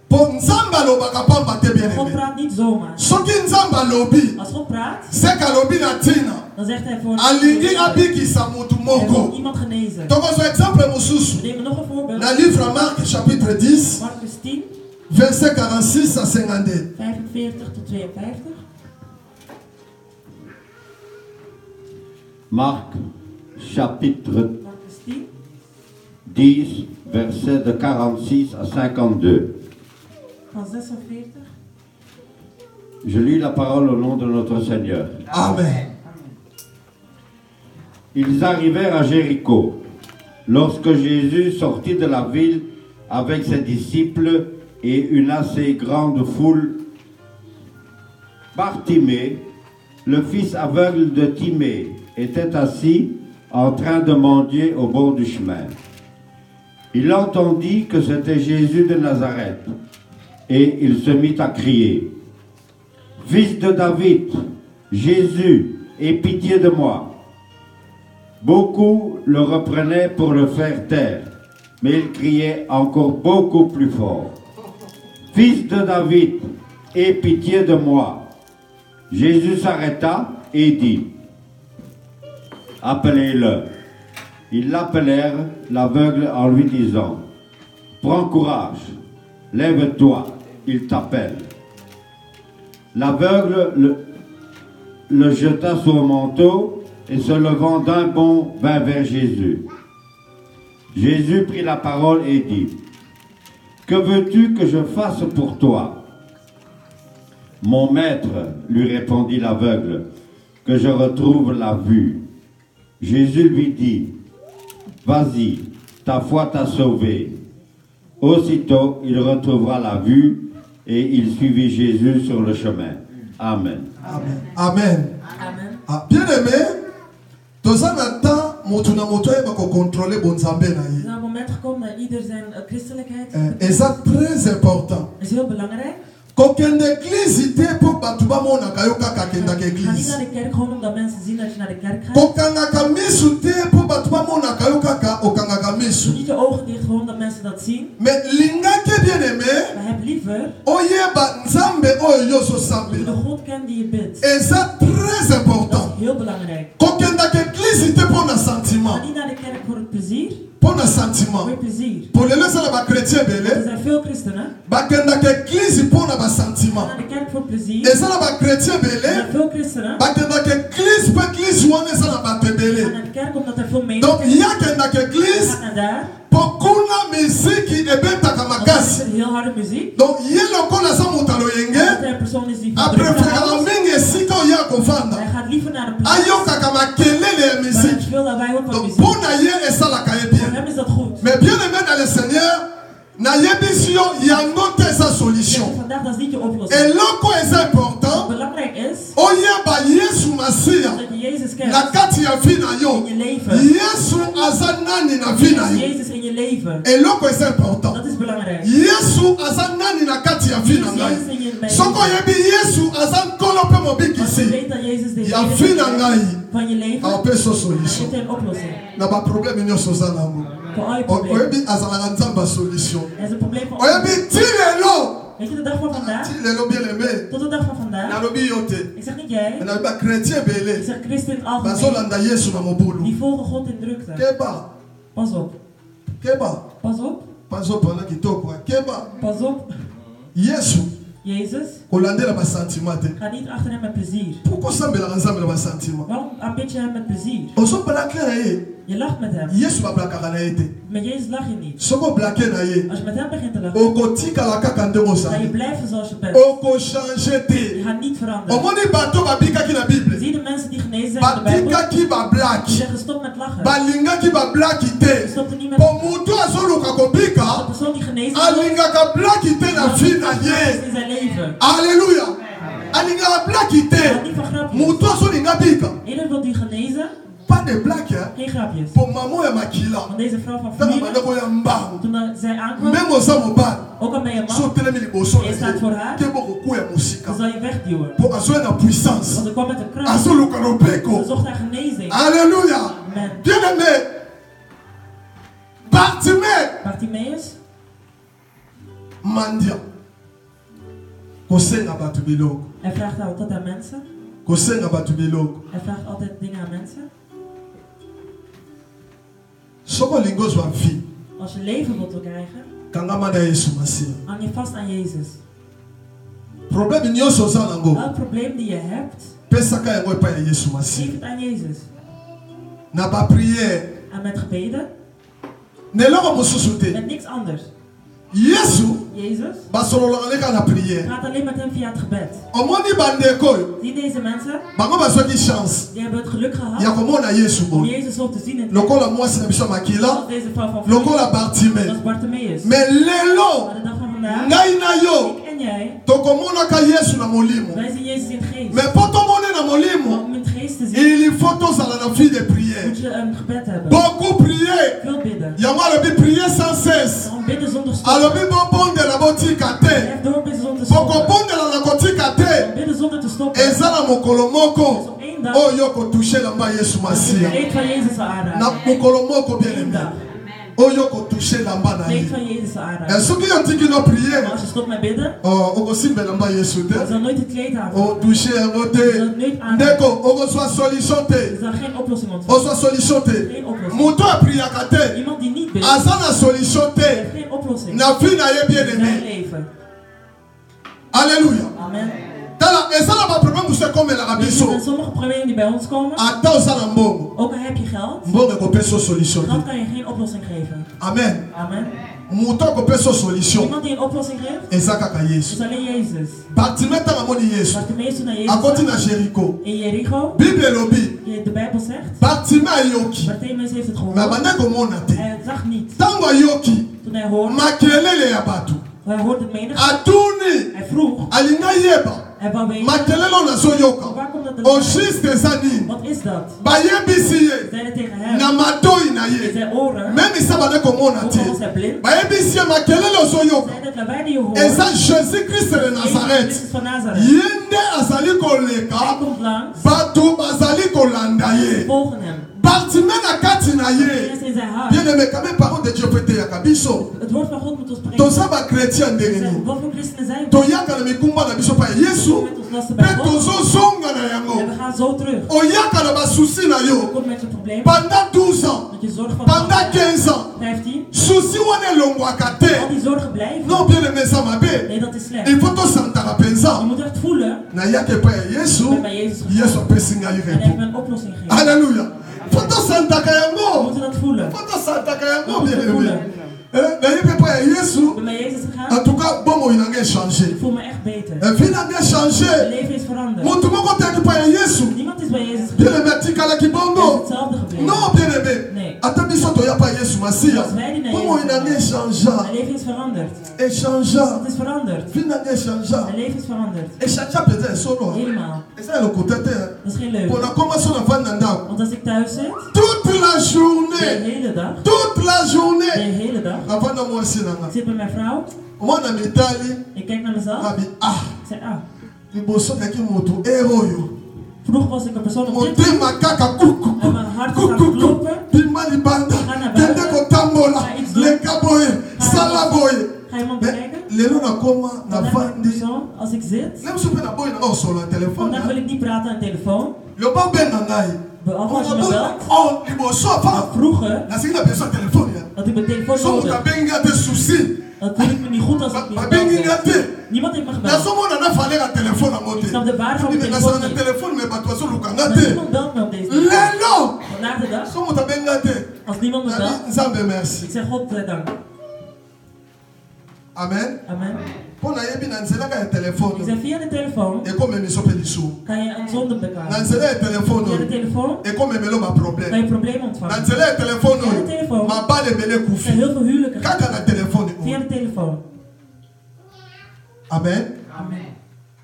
A: po nzambe alobaka pamba te bien
B: God
A: aimé
B: praat niet zomaar.
A: soki nzambe alobi
B: Als God praat,
A: seke alobi na ntina
B: dan zegt hij voor
A: alingi abikisa mutu
B: hij wil
A: moko
B: iemand genezen.
A: tokozwa exemple mosusu
B: We nemen nog een voorbeeld.
A: na livre ya mark chapitre 10
B: Marcus 10,
A: verset 46 à 52
B: 45 tot 52.
D: Marc, chapitre
B: Marcus 10,
D: 10, versets de 46 à 52.
B: van 46.
D: Je lis la parole au nom de notre Seigneur.
A: amen
D: Ils arrivèrent à Jéricho. Lorsque Jésus sortit de la ville avec ses disciples et une assez grande foule, Bartimée, le fils aveugle de Timée, était assis en train de mendier au bord du chemin. Il entendit que c'était Jésus de Nazareth et il se mit à crier: « Fils de David, Jésus, aie pitié de moi. » Beaucoup le reprenaient pour le faire taire, mais il criait encore beaucoup plus fort: « Fils de David, aie pitié de moi. » Jésus s'arrêta et dit: « Appelez-le. » Ils l'appelèrent l'aveugle en lui disant: « Prends courage, lève-toi, il t'appelle. » L'aveugle le jeta sur le manteau et se levant d'un bond vint vers Jésus. Jésus prit la parole et dit: « Que veux-tu que je fasse pour toi? » « Mon maître, lui répondit l'aveugle, que je retrouve la vue. » Jésus lui dit: « Vas-y, ta foi t'a sauvé. » Aussitôt, il retrouvera la vue et il suivit Jésus sur le chemin. Amen.
A: amen amen
B: Amen.
A: ah, bien aimé toza na temps motu na motu ayeba kocontrole bonzambe na
B: Er is
A: ye
B: een moment gekomen dat ieder zijn christelijkheid
A: eza très important
B: is heel belangrijk.
A: kokende eglize te mpo bato bamonaka yo kaka akendaka
B: Ga niet
A: eglize
B: naar de kerk gewoon omdat mensen zien dat je naar de kerk gaat.
A: kokangaka misu te mpo bato bamonaka yo kaka okangaka
B: Doe
A: misu
B: niet je ogen dicht gewoon omdat mensen dat zien.
A: mais lingaki bien aimé
B: Maar heb liever
A: oyeba nzambe oyo yo
B: dat je
A: ozosambela
B: de God kent die je bidt.
A: eza très
B: Dat
A: important
B: is heel belangrijk.
A: kokendaka eglize te mpo na
B: Ga
A: sentiment
B: niet naar de kerk voor het plezier.
A: mpo na
B: Voor
A: sentiment
B: je plezier.
A: po lelo eza na bakretien
B: Er
A: ebele
B: zijn veel christenen.
A: bakendaka eglize mpo na
B: Gaan
A: basentiment
B: naar de kerk voor plezier.
A: eza na bakretien
B: Er zijn
A: ebele
B: veel christenen.
A: bakendaka eglize mpo eglize wana eza na bato
B: Gaan
A: ebele
B: naar de kerk omdat er veel
A: donc
B: mensen
A: ye akendaka
B: zijn.
A: eglize
B: Gaat naar gaan daar.
A: Pokuna miziki ebetaka
B: Want het
A: makasi.
B: is heel harde muziek.
A: Donc ye lokola za moto
B: Dat
A: aloyenge
B: hij een persoon is die van drukte
A: aprefera
B: houdt.
A: mingi esika oyo akovanda
B: Hij gaat liever naar een plaats
A: ayokaka makelele ya
B: waar het
A: miziki.
B: veel lawaai wordt van
A: Donc
B: muziek.
A: mpo na ye esalaka ye
B: Voor
A: bien.
B: hem is dat goed.
A: Mais bien aimé dans le Seigneur, nayebisi yo yango te eza solution.
B: Vandaag dat is niet je oplossing.
A: Eloko eza
B: Wat
A: important
B: belangrijk is,
A: oyeba Yesu Masiya
B: dat je Jezus kent
A: na kati ya vi na
B: in
A: yo.
B: je leven.
A: Yesu aza nani na vi na yo.
B: Jezus in je leven.
A: Eloko eza important.
B: Dat is belangrijk.
A: Yesu aza nani na kati ya vi na ngai.
B: Jezus in je leven.
A: Soko oyebi Yesu aza nkolo mpe
B: Als je
A: mobikisi
B: weet dat Jezus de
A: ya
B: Heer
A: vi na ngai
B: van je leven,
A: aopeso
B: dan
A: solution
B: zit er een oplossing.
A: na baproblème nyonso oza nango.
B: Voor al je problemen.
A: Oyebi azalaka nzambe ya solution.
B: Er is een probleem van
A: Oyebi ti lelo.
B: Weet je de dag van vandaag?
A: Ti lelo bien aimé.
B: Tot de dag van vandaag.
A: Nalobi yo te.
B: Ik zeg niet jij.
A: Na bakretien
B: Ik
A: ebele
B: zeg christen in het algemeen.
A: bazolanda Yesu na mobulu.
B: Die volgen God in drukte.
A: Keba,
B: Pas op.
A: keba,
B: Pas op.
A: pazopana kitoko. Keba,
B: Pas op.
A: Yesu
B: Jezus,
A: kolandela basentiment te.
B: ga niet achter hem met plezier.
A: Pourquoi osambelaka nzambe na basentiment?
B: Waarom aanbid je hem met plezier?
A: Ozoblake na ye.
B: Je lacht met hem.
A: Yesu bablakaka na ye te.
B: Met Jezus lach je niet.
A: Soko oblake na ye
B: Als je met hem begint te lachen,
A: okotikala kaka ndenge
B: ga je
A: ozali.
B: blijven zoals je bent.
A: Okochange
B: Je
A: te.
B: gaat niet veranderen.
A: Omoni bato babikaki na bible
B: Zie de mensen die genezen zijn in de Bijbel,
A: batikaki
B: die
A: bablaki
B: zeggen stop met lachen.
A: balingaki bablaki te.
B: Stop er niet met
A: Po mutu azoluka
B: de
A: kobika
B: persoon die genezen is,
A: alingaka blaki te na vi na ye.
B: in zijn leven.
A: Alléluia. Alingaka blaki
B: Hij houdt
A: te.
B: niet van grapjes.
A: Mutu azolinga bika.
B: Ieder wil die genezen,
A: Pas de blaki hein.
B: geen grapjes.
A: Po mamo ya makila.
B: Want deze vrouw van
A: Tanga
B: familie,
A: bandeko ya mbangu.
B: toen zij aankwam,
A: Même oza mobali.
B: ook al ben je
A: So
B: man,
A: telemi liboso na
B: Je staat voor
A: ye.
B: haar.
A: Ke boko ya mosika.
B: dan zal je wegduwen.
A: Po azoya na puissance.
B: Want ze kwam met een kracht.
A: Azoluka
B: Ze
A: lobeko.
B: zocht naar genezing.
A: Alléluia.
B: Amen.
A: Bien aimé. Bartimée.
B: Bartimaeus,
A: Mandia. Kosenga batu biloko.
B: hij vraagt altijd aan mensen.
A: Kosenga batu biloko.
B: Hij vraagt altijd dingen aan mensen.
A: Soko lingo zwa vie.
B: Als je leven wilt krijgen,
A: Kangama na Yesu Masiya.
B: hang je vast aan Jezus.
A: Problème nyonso oza nango.
B: Elk probleem die je hebt,
A: Pesaka yango epai ya Yesu
B: geef
A: Masiya.
B: het aan Jezus.
A: Na ba prière.
B: En met gebeden,
A: Neloko mosusu te.
B: met niks anders.
A: Yesu
B: Jezus
A: basololaka leka na prière.
B: praat alleen met hem via het gebed.
A: Omoni bandeko oyo.
B: Zie deze mensen,
A: Bango bazwaki chance
B: die hebben het geluk
A: ya
B: gehad
A: komona Yesu
B: om
A: oyo.
B: Jezus zo te zien in het
A: Lokola mwasi na biso ya
B: Zoals
A: makila.
B: deze vrouw van familie,
A: Lokola Bartimée.
B: zoals Bartimaeus.
A: Mais lelo
B: Maar de dag van vandaag,
A: ngai na yo
B: ik en jij,
A: tokomonaka Yesu na molimo.
B: wij zien Jezus in het geest.
A: Mais mpo tomone na
B: Maar
A: molimo
B: om in het geest te zien,
A: il faut tozala na vie de prière.
B: moet je een gebed hebben.
A: Beaucoup prier.
B: Veel bidden.
A: Yango alobi prier sans cesse.
B: Daarom bidden zonder stop.
A: Alobi bobondela botika te.
B: Blijf doorbidden zonder te stoppen.
A: Bokobondela na kotika te.
B: Bidden zonder te stoppen.
A: Eza na mokolo
B: Dus
A: moko
B: op één dag,
A: oyo kotushe lamba Yesu
B: als je het
A: Masiya.
B: kleed van Jezus zal
A: Na
B: aanraken.
A: mokolo moko bien
B: Eén
A: aimé.
B: dag,
A: Oyo kotushe lamba na
B: het kleed
A: ye.
B: van Jezus zal aanraken.
A: Soki yo tiki no
B: Maar
A: prier,
B: als je stopt met bidden,
A: okosimbela lamba Yesu
B: je
A: te.
B: zal nooit het kleed aanraken.
A: Otushe yango
B: Je
A: te.
B: zal het nooit aanraken.
A: Ndeko okozwa solution
B: Je
A: te.
B: zal geen oplossing ontvangen.
A: Ozwa solution te.
B: Geen oplossing.
A: Moto apriaka te.
B: Iemand die niet bidt,
A: Aza na solution
B: heeft
A: te.
B: geen oplossing.
A: Na vie na ye bien
B: In zijn
A: aimé.
B: leven.
A: Alléluia.
B: Amen.
A: Tala eza na baproblème mosusu ekomelaka
B: Weet je,
A: biso.
B: er zijn sommige problemen die bij ons komen,
A: Ata oza na mbongo.
B: ook al heb je geld,
A: Mbongo ekopesa solution
B: geld
A: te.
B: kan je geen oplossing geven.
A: Amen.
B: Amen.
A: Moto akopesa solution.
B: Iemand die een oplossing geeft,
A: Eza kaka Yesu.
B: is alleen Jezus.
A: Bartimée ntango amoni Yesu
B: Bartimaeus toen naar Jezus
A: akoti na
B: kwam,
A: Jericho.
B: in Jericho,
A: Bible elobi
B: de Bijbel zegt,
A: Bartimée ayoki.
B: Bartimaeus heeft het
A: Mais
B: gehoord,
A: abandaki komona te.
B: hij zag niet.
A: Ntango ayoki
B: Toen hij hoorde,
A: makelele ya bato
B: hij hoorde het menigte,
A: atuni
B: hij vroeg,
A: alinga yeba
B: hij wou weten,
A: makelele oyo nazoyoka
B: waar komt dat
A: au
B: vandaan?
A: juste eza nini
B: Wat is dat?
A: bayebisi ye
B: Zeiden tegen hem,
A: na matoi na
B: in
A: ye
B: zijn oren,
A: meme isa bandaki komona
B: ook al was
A: te
B: hij blind,
A: bayebisi ye makelele ozoyoka
B: zei dat lawaai die je hoort,
A: eza jésus christ de
B: Jezus
A: nazareth
B: Christus van Nazareth.
A: ye nde azali
B: Hij
A: koleka
B: komt langs,
A: bato bazali kolanda ye
B: volgen hem.
A: Bartimée na kati na
B: Hij
A: ye
B: is in zijn hart.
A: bien aimé quand même parole de Dieu peut eyaka biso
B: Het woord van God moet ons spreken.
A: toza bachrétien ndenge nini
B: Wat voor christenen zijn we?
A: toyaka na mikumba na biso pa ya yesu
B: Met ons lasten
A: mpe
B: bij God.
A: tozozonga na yango
B: En we gaan zo terug.
A: oyaka na basusi na yo
B: Kom met je probleem.
A: pendant 12 ans
B: Dat je zorg van
A: pendant 15 ans
B: 15.
A: susi wana elongwaka
B: Al
A: te
B: die zorgen blijven.
A: non bien aimé eza mabe
B: Nee, dat is slecht.
A: il faut tosantaka
B: Je
A: mpenza
B: moet echt voelen.
A: nayaki epai ya yesu
B: Ik ben bij Jezus gegaan.
A: yesu apesi ngai
B: En hij heeft me
A: repo
B: een oplossing gegeven.
A: alleluya Foto Santa
B: We
A: Kayango.
B: moeten dat voelen.
A: Foto Santa
B: We
A: Kayango,
B: moeten
A: bien
B: het
A: aimé.
B: voelen.
A: D'ailleurs, papa et Yesu.
B: Ik ben met Jezus
A: En
B: gegaan.
A: tout cas, bon, il a changé.
B: Ik voel me echt beter.
A: La vie n'a
B: Mijn
A: changé.
B: leven is veranderd.
A: Mon tout le monde est pas Yesu.
B: Niemand is bij Jezus
A: Bien
B: gegaan.
A: aimé, Tikala
B: Het is
A: Kibondo.
B: hetzelfde gebleven.
A: Non, bien aimé.
B: Nee.
A: Attends, il n'y a pas Yesu, Massia.
B: Als wij die naar
A: Comment il a
B: Jezus gaan,
A: changé?
B: mijn leven is veranderd.
A: Et changé.
B: Het is veranderd.
A: Vie n'a changé.
B: Mijn leven is veranderd.
A: Et changé peut-être solo.
B: Helemaal.
A: Et ça, le côté.
B: Dat is geen
A: Pour
B: leugen.
A: la commencer à faire Nanda.
B: Want als ik thuis zit,
A: Toute la
B: de
A: journée.
B: hele dag,
A: Toute la
B: de
A: journée.
B: hele dag,
A: Avant de moi aussi, Nanda.
B: ik zit met mijn vrouw,
A: Moi, on a mis Italie.
B: ik kijk naar mezelf,
A: Ah,
B: ik zeg, ah,
A: il bosse avec un moto. Héros, yo.
B: vroeger was ik een persoon op dit
A: Monter ma caca, coucou.
B: en mijn hart gaat kloppen.
A: Bimali banda.
B: Ga naar buiten.
A: Tende kotambola.
B: Ga iets doen.
A: Le kaboye. Salaboye.
B: Ga iemand
A: Mais
B: bekijken?
A: lelo na koma na
B: Dan heb ik een
A: vandi.
B: persoon, als ik zit,
A: Nem super na boy na o solo telephone.
B: vandaag wil ik niet praten aan de telefoon,
A: Yo ba ben na ngai.
B: behalve als je me belt.
A: Oh, liboso
B: Maar
A: fa.
B: vroeger
A: Na singa beso telephone ya.
B: had ik mijn telefoon
A: So
B: nodig.
A: muta benga te souci.
B: Dat voel ik me niet goed als ik niet
A: Ba
B: gebeld
A: bengi
B: werd.
A: ngate.
B: Niemand heeft me
A: Na
B: gebeld.
A: so mona na fale na telephone na mote.
B: Ik snap de waarde van
A: Ni
B: mijn
A: na
B: telefoon
A: sa na
B: niet.
A: telephone me ba to so luka
B: Maar
A: ngate.
B: niemand belt me op deze dag.
A: Lelo.
B: Vandaag de dag,
A: So muta benga te.
B: als niemand me
A: Na
B: belt,
A: Nzambe merci.
B: ik zeg God dank.
A: Amen.
B: Amen.
A: Pona yebi na nzela ka
B: Ik
A: telephone.
B: zeg via de telefoon
A: E comme mi so pe diso.
B: kan je een zonde
A: Na
B: beklagen.
A: nzela ya
B: Via de
A: telephone.
B: telefoon
A: E comme melo ma
B: kan je
A: problème.
B: problemen
A: Na
B: ontvangen.
A: nzela ya telephone.
B: Via de telefoon
A: Ma bale bele
B: zijn
A: kufi.
B: heel veel huwelijken.
A: Kaka na telephone.
B: Via de telefoon.
A: Amen.
B: Amen.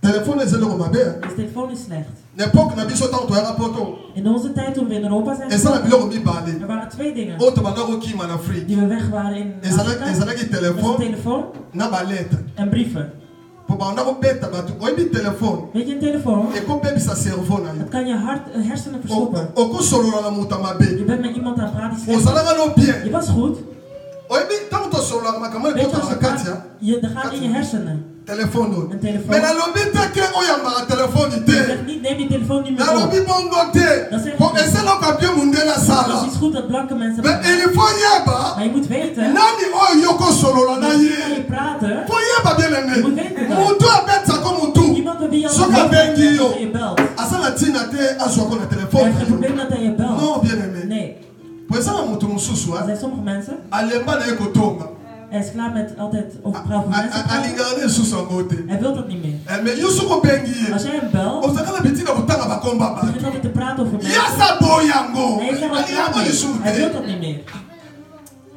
A: Telephone ezelo ma be.
B: Dus telefoon is slecht.
A: N'époque na biso tant to ya rapporto.
B: In onze tijd toen we in Europa zijn,
A: Eza na biloko mibale.
B: er waren twee dingen
A: Oyo tobanda kokima na Afrique.
B: die we weg waren in Afrika.
A: Ezalaki
B: Dat is een
A: telephone
B: telefoon
A: na balettre.
B: en brieven.
A: Po banda kobeta bato oyebi telephone
B: Weet je, een telefoon,
A: ekobebisa cerveau na
B: het
A: yo.
B: kan je hersenen verstoppen.
A: Okosolola na moto ya
B: Je
A: mabe.
B: bent met iemand aan het praten die slecht is.
A: Ozalaka no bien.
B: Je was goed.
A: Oyebi ntango tosololaka makambo
B: Weet je,
A: ekota
B: als
A: na
B: je
A: kati
B: praat,
A: ya
B: dat gaat in je hersenen.
A: telephone oyo.
B: Een telefoon.
A: Mais nalobi te ke oyo yambaka telephone
B: Je
A: te.
B: zegt niet, neem die telefoon niet meer
A: Nalobi
B: op.
A: bongo te.
B: Dat zeg ik
A: Po
B: niet.
A: esalaka bien mundele
B: Dat
A: asala.
B: is goed dat blanke mensen
A: Mais
B: hebben.
A: il faut yeba
B: Maar je moet weten,
A: nani oyo yo kosolola na
B: met wie ga je
A: ye.
B: praten,
A: Po yeba bien aimé.
B: Je moet weten dat.
A: Mutu abetaka mutu.
B: iemand met wie je al
A: Soki abengi yo.
B: dat je belt.
A: Asala ntina te azwaka na
B: Hij
A: telefone
B: heeft
A: na
B: geen
A: yo.
B: probleem dat hij je belt.
A: Non, bien aimé.
B: Nee,
A: Po ezala mutu mosusu
B: er zijn sommige mensen,
A: alemba na ye kotonga.
B: hij is klaar met altijd over praten van mensen praten.
A: alingaka na lisusu yango te.
B: Hij wil dat niet meer.
A: Mais yo soki obengi ye
B: Als jij hem belt,
A: ozalaka na bitina kotanga bakomba
B: begint
A: bato.
B: altijd te praten over mensen.
A: yasa boy yango
B: Hij is er al klaar
A: alingaka
B: mee.
A: lisusu
B: Hij wil
A: te.
B: dat niet meer.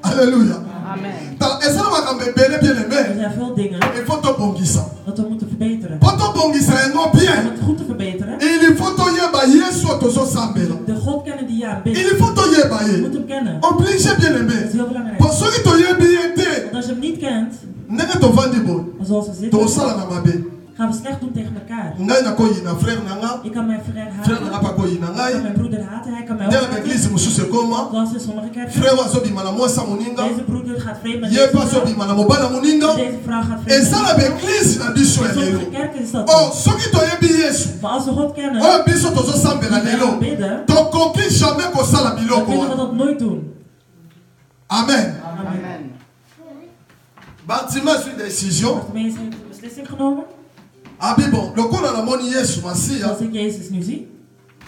A: Alleluya.
C: Amen.
A: ezala makambo ebele bien
B: Er
A: aimé.
B: zijn veel dingen
A: Il faut tobongisa.
B: dat we moeten verbeteren.
A: Po tobongisa yango
B: Om
A: bien.
B: het goed te verbeteren,
A: Il faut toyeba yesu oyo tozosambela.
B: de God kennen die je aanbidt.
A: Il faut toyeba
B: Je
A: ye.
B: moet hem kennen.
A: Oblige bien
B: Dat is
A: aimé.
B: heel belangrijk.
A: Po soki toyebi ye te
B: Want als je hem niet kent,
A: ndenge tovandi boye
B: zoals we zitten,
A: tosala na mabe.
B: gaan we slecht doen tegen elkaar.
A: ngai nakoyina frère na nga.
B: Ik kan mijn vriend
A: Frère na nga
B: haten,
A: mpe akoyina
B: ik kan
A: ngai.
B: mijn broeder haten, hij kan mij ook
A: nde na
B: haten.
A: baeglise mosusu ekoma.
B: Zoals in sommige kerken.
A: Frère oyo azobima na mwasi ya moninga.
B: Deze broeder gaat vreemd met
A: ye
B: deze
A: mpe
B: vrouw.
A: azobima na mobali ya moninga.
B: Deze vrouw gaat vreemd
A: eza na
B: met deze vrouw.
A: baeglise na biso ya
B: In sommige
A: lelo.
B: kerken is dat
A: Oh,
B: zo.
A: soki toyebi yesu
B: Maar als we God kennen,
A: oyo biso tozosambela
B: die wij
A: lelo
B: aanbidden,
A: tokoki jamais kosala
B: dan
A: biloko
B: kunnen we
A: wana.
B: dat nooit doen.
A: Amen.
C: Amen.
A: Bartimaeus sur décision
B: Bartimaeus heeft een beslissing genomen.
A: abi bon lokola namoni yesu masiya
B: Als ik Jezus nu zie,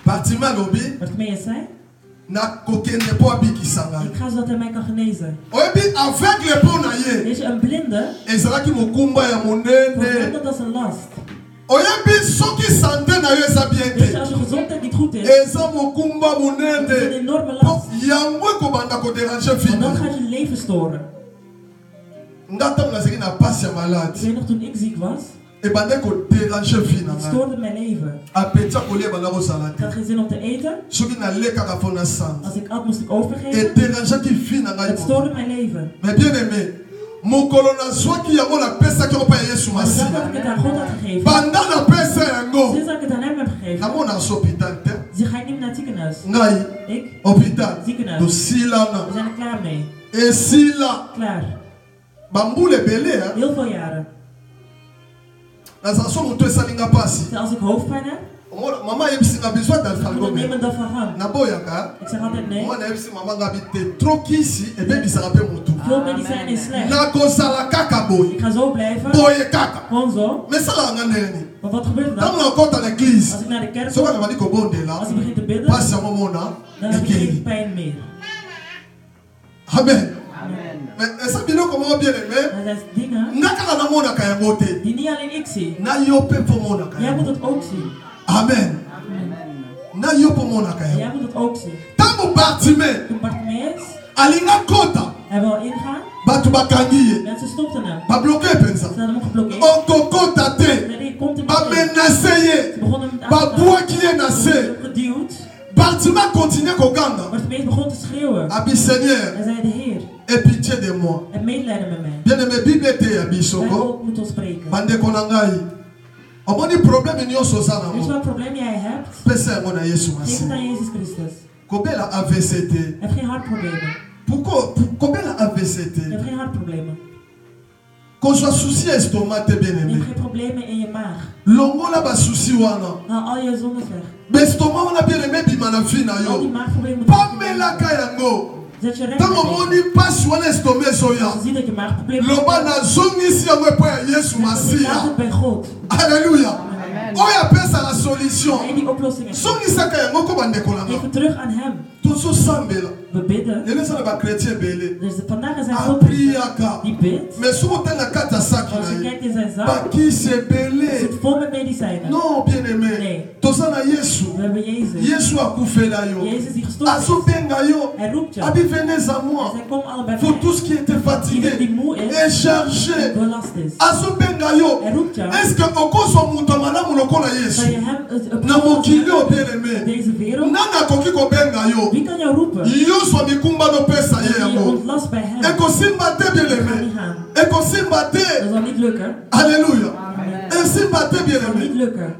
A: Bartimaeus alobi
B: Bartimaeus zei,
A: nakokende mpo abikisa ngai.
B: ik ga zodat hij mij kan genezen.
A: oyebi aveugle mpo na ye
B: Weet je, een blinde
A: ezalaki mokumba ya monene.
B: verandert als een last.
A: oyebi soki sante na yo eza bien
B: Weet je,
A: te
B: als je gezondheid niet goed is,
A: eza mokumba
B: dat is een
A: monene
B: enorme
A: mpo
B: last.
A: yango ekobanza koderange
B: Want
A: fina.
B: dan gaat je leven storen.
A: nga ntango nazalaki na pasi ya
B: Ik
A: maladi
B: weet nog toen ik ziek was,
A: ebandaki koderange fina
B: het
A: ngai.
B: stoorde mijn leven.
A: apeti ya kolia ebanda kozala
B: Ik
A: te
B: had geen zin om te eten.
A: soki nalekaka mpo na sanza
B: Als ik at, moest ik overgeven.
A: ederangeaki fi na ngai
B: Het
A: moko.
B: stoorde mijn leven.
A: mais bien aimé mokolo nazwaki yango napesaki yango mpa ya yesu
B: Maar de dag dat
A: masiya
B: ik het aan God had gegeven,
A: banda napesa yango
B: sinds dat ik het aan hem heb gegeven,
A: namona so hôpital te
B: zie ga ik niet meer naar het ziekenhuis.
A: ngai
B: Ik,
A: hôpital
B: ziekenhuis.
A: tosilana
B: We zijn er klaar mee.
A: esila
B: Klaar.
A: bambula ebele
B: Heel veel jaren.
A: nazala so moto esalinga mpasi
B: Dus als ik hoofdpijn heb,
A: Maman a besoin
B: Ik
A: d'alpha.
B: neem dat van hem.
A: Naboyaka.
B: Ik zeg altijd nee.
A: Moi na yebisi maman ngabite trop kisi et bien bisaka pe motu.
B: Veel medicijn is slecht.
A: Na kozala kaka boy.
B: Ik ga zo blijven.
A: Boye kaka.
B: Gewoon zo.
A: Mais ça la ngandeni.
B: Maar wat gebeurt er
A: Dans
B: dan?
A: na kota na église.
B: Als ik naar de kerk
A: So
B: kom,
A: kana mali ko bondela.
B: als ik begin te bidden,
A: Pas ya momona.
B: dan heb ik geen
A: Ekeli.
B: pijn meer.
A: Amen. Mais ça bino comment bien aimé.
B: Maar dat is dingen
A: Ngaka na mona ka yango te.
B: die niet alleen ik zie.
A: Na yo pe po mona ka.
B: Jij moet het ook zien.
A: Amen. Na yo po mona ka.
B: Jij moet het ook zien.
A: Tango Bartimée.
B: Toen Bartimaeus,
A: Alinga kota.
B: hij wil ingaan.
A: Batu bakangiye.
B: Mensen stopten hem.
A: Ba bloquer pensa.
B: Ze hadden hem geblokkeerd.
A: Okokota te.
B: Ze zeiden, komt er
A: Ba
B: niet in.
A: menacer
B: Ze
A: ye.
B: begonnen hem
A: Ba
B: aan te
A: bouakiye na se.
B: geduwd.
A: Bartimée continue koganga.
B: Bartimaeus begon te schreeuwen.
A: Abi Seigneur,
B: Hij zei, de Heer,
A: aie pitié de moi.
B: heb medelijden met mij.
A: Bien aimé Bible te ya
B: Wij
A: bisoko.
B: ook moeten ons spreken.
A: Bande konangai. Omoni problème nyonso za na
B: Weet je
A: mo.
B: wat probleem jij hebt?
A: Pesa yango na Yesu
B: Geef
A: masi.
B: het aan Jezus Christus.
A: Kobela AVCT.
B: Je hebt geen hartproblemen.
A: Pourquoi kobela
B: Je
A: AVCT?
B: hebt geen hartproblemen.
A: Kozwa souci estomac te bien
B: Je hebt
A: aimé.
B: geen problemen in je maag.
A: Longola ba souci wana.
B: Haal al je zondes weg.
A: Bestomac wana bien aimé bima na fi na
B: Al die
A: yo.
B: maagproblemen.
A: Pamela ka yango.
B: Zet je recht
A: Tango
B: mee.
A: moni pas wana estomac
B: Als
A: soya.
B: je ziet dat je maagproblemen
A: Loba na zongisi yango epo ya Yesu
B: laat
A: Masia.
B: het bij God.
A: Alléluia. Oya pesa la solution.
B: En die oplossing is.
A: Zongisaka yango ko bandeko
B: Geef
A: langa.
B: het terug aan hem.
A: Tozo sambela.
B: We bidden.
A: Lelo sana ba chrétien belé.
B: Dus vandaag zijn veel mensen
A: Apriaka.
B: die bidt.
A: Mais souvent tana kata saki
B: Als je
A: na ye.
B: kijkt in zijn zak,
A: Baki se
B: het
A: belé.
B: zit vol met medicijnen.
A: Non, bien aimé.
B: Nee.
A: Toza na Yesu.
B: We hebben Jezus.
A: Yesu akufela yo.
B: Jezus die gestorven is.
A: Azo benga yo.
B: Hij roept je.
A: Abi venez à
B: Hij
A: moi.
B: zei, kom allebei
A: Pour
B: bij
A: tout ce qui était
B: Ieder
A: fatigué
B: die moe is,
A: et chargé.
B: belast is.
A: Azo benga yo.
B: Hij roept je.
A: Est-ce que okoso muto malamu lokola
B: Kan
A: Yesu?
B: je hem het
A: Na mokili o bien aimé.
B: deze wereld?
A: Nanga koki ko benga yo.
B: Wie kan jou roepen?
A: Yo so mikumba no pesa ye
B: Dat je
A: yango.
B: ontlast bij hem.
A: Ekosimba te bien
B: Dat gaat
A: aimé.
B: niet gaan.
A: Ekosimba te.
B: Dat zal niet lukken.
A: Alléluia.
B: Amen.
A: Esimba te bien
B: Dat zal niet
A: aimé.
B: lukken.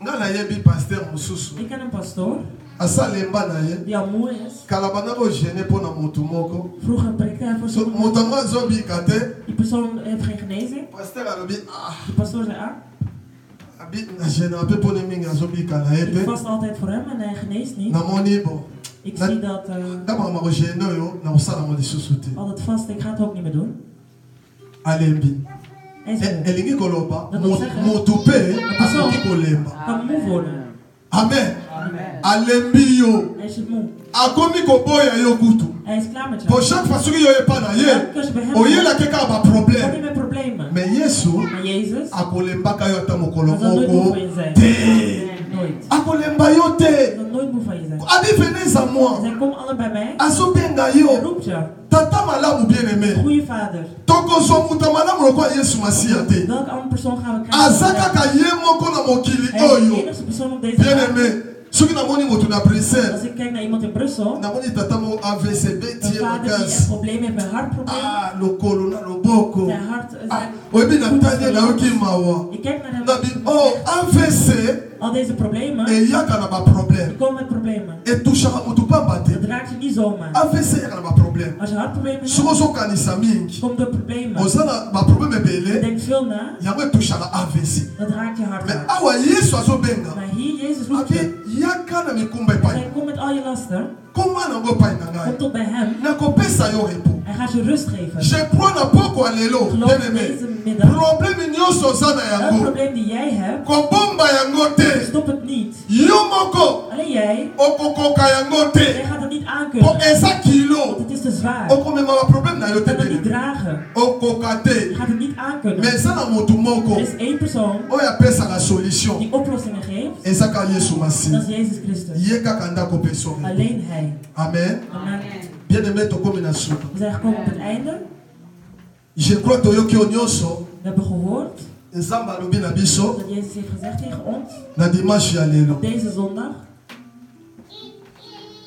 A: Nga na yebi pasteur mosusu.
B: Ik ken een pastoor
A: Asalemba na ye.
B: die al moe is.
A: Kala bana ko gêner pona motu moko.
B: Vroeger prikte hij voor
A: So
B: zo'n
A: moto ngo azobika te.
B: Die persoon heeft geen genezing.
A: Pasteur alobi ah.
B: Die pastoor zei, ah,
A: Abi na gêner pe pona mingi azobika na ye
B: ik
A: te.
B: vast altijd voor hem en hij geneest niet.
A: Namoni bon.
B: Ik zie dat
A: Dama ma ko gêner yo na osala mo lisusu te.
B: al het vast, ik ga het ook niet meer doen.
A: Alembi.
B: Hij is moe.
A: Elingi koloba
B: Dat wil zeggen,
A: motu pe
B: persoon
A: akoki kolemba.
B: kan moe worden.
A: Amen. Alembi yo.
B: Hij is moe.
A: Akomi koboya yo kutu.
B: Hij is klaar met
A: Pour
B: jou.
A: chaque fois que yo epa na ye.
B: Als je bij hem
A: Oyela keka ba
B: heb je
A: problème.
B: met problemen.
A: Mais Yesu
B: Maar Jezus,
A: akolembaka yo ata mokolo
B: hij zal nooit moe
A: moko
B: van je zijn.
A: te.
B: Nooit.
A: Akolemba yo
B: Hij
A: te.
B: zal nooit moe van je zijn.
A: Abi venez à
B: Hij
A: moi.
B: zei, kom alle bij mij.
A: Azobenga
B: Hij
A: yo.
B: roept je.
A: Tata malamu bien aimé.
B: Goeie vader.
A: Tokozwa muta malamu lokwa Yesu Masia te.
B: Welke andere persoon gaan we krijgen?
A: Aza kaka ye moko na mokili
B: Hij is de
A: oyo.
B: enige persoon op deze
A: Bien
B: aarde.
A: aimé. Soki namoni moto na Bruxelles.
B: Als ik kijk naar iemand in Brussel,
A: Namoni tata mo AVCB
B: een
A: tie
B: vader die echt
A: makasi.
B: problemen heeft met hartproblemen.
A: Ah, lokolo na loboko.
B: Zijn hart, zijn
A: Oyebi na tani na yoki mawa.
B: ik kijk naar hem.
A: Nabi oh AVC
B: Al deze problemen,
A: eyaka na ba
B: die
A: problème.
B: komen met problemen.
A: Etushaka moto pamba te.
B: Het raakt je niet zomaar.
A: AVC yaka na ba problème.
B: Als je hartproblemen hebt,
A: Soki ozokanisa mingi.
B: komt er problemen.
A: Oza na ba problème
B: Je
A: ebele.
B: denkt veel na,
A: Yango etushaka AVC.
B: dat raakt je hart
A: Mais
B: aan.
A: awa Yesu azobenga.
B: Maar hier, Jezus roept
A: Abi
B: je.
A: yaka na mikumba
B: Hij
A: epai.
B: zegt, kom met al je lasten,
A: Koma nango epai na
B: kom
A: ngai.
B: tot bij hem.
A: Nakopesa yo repos.
B: Hij gaat je rust geven.
A: Je prends na poko lelo.
B: Geloof
A: Bien
B: me
A: aimé.
B: deze middag,
A: Problème nyonso oza na
B: een
A: yango.
B: probleem die jij hebt,
A: Kobomba yango te.
B: stop het niet.
A: Yo moko
B: Alleen jij,
A: okokoka yango
B: jij
A: te.
B: gaat het niet
A: Po
B: aankunnen.
A: eza
B: Want
A: kilo.
B: het is te zwaar.
A: Okomema ba problème na yo
B: Je
A: te
B: kan het niet
A: bien.
B: dragen.
A: Okoka
B: Je
A: te.
B: gaat het niet aankunnen.
A: Mais eza na motu moko.
B: Er is één persoon
A: Oyo apesaka solution.
B: die oplossingen geeft.
A: Eza ka Yesu
B: Dat
A: Masi.
B: is Jezus Christus.
A: Ye kaka ndako pe soki.
B: Alleen Hij.
A: Amen.
B: Amen.
A: Bien aimé tokomi na suka.
B: We zijn gekomen op het einde.
A: Je crois toyoki o nyonso.
B: We hebben gehoord
A: Nzambe alobi na biso
B: dat Jezus heeft gezegd tegen ons,
A: na dimanche ya lelo.
B: deze zondag.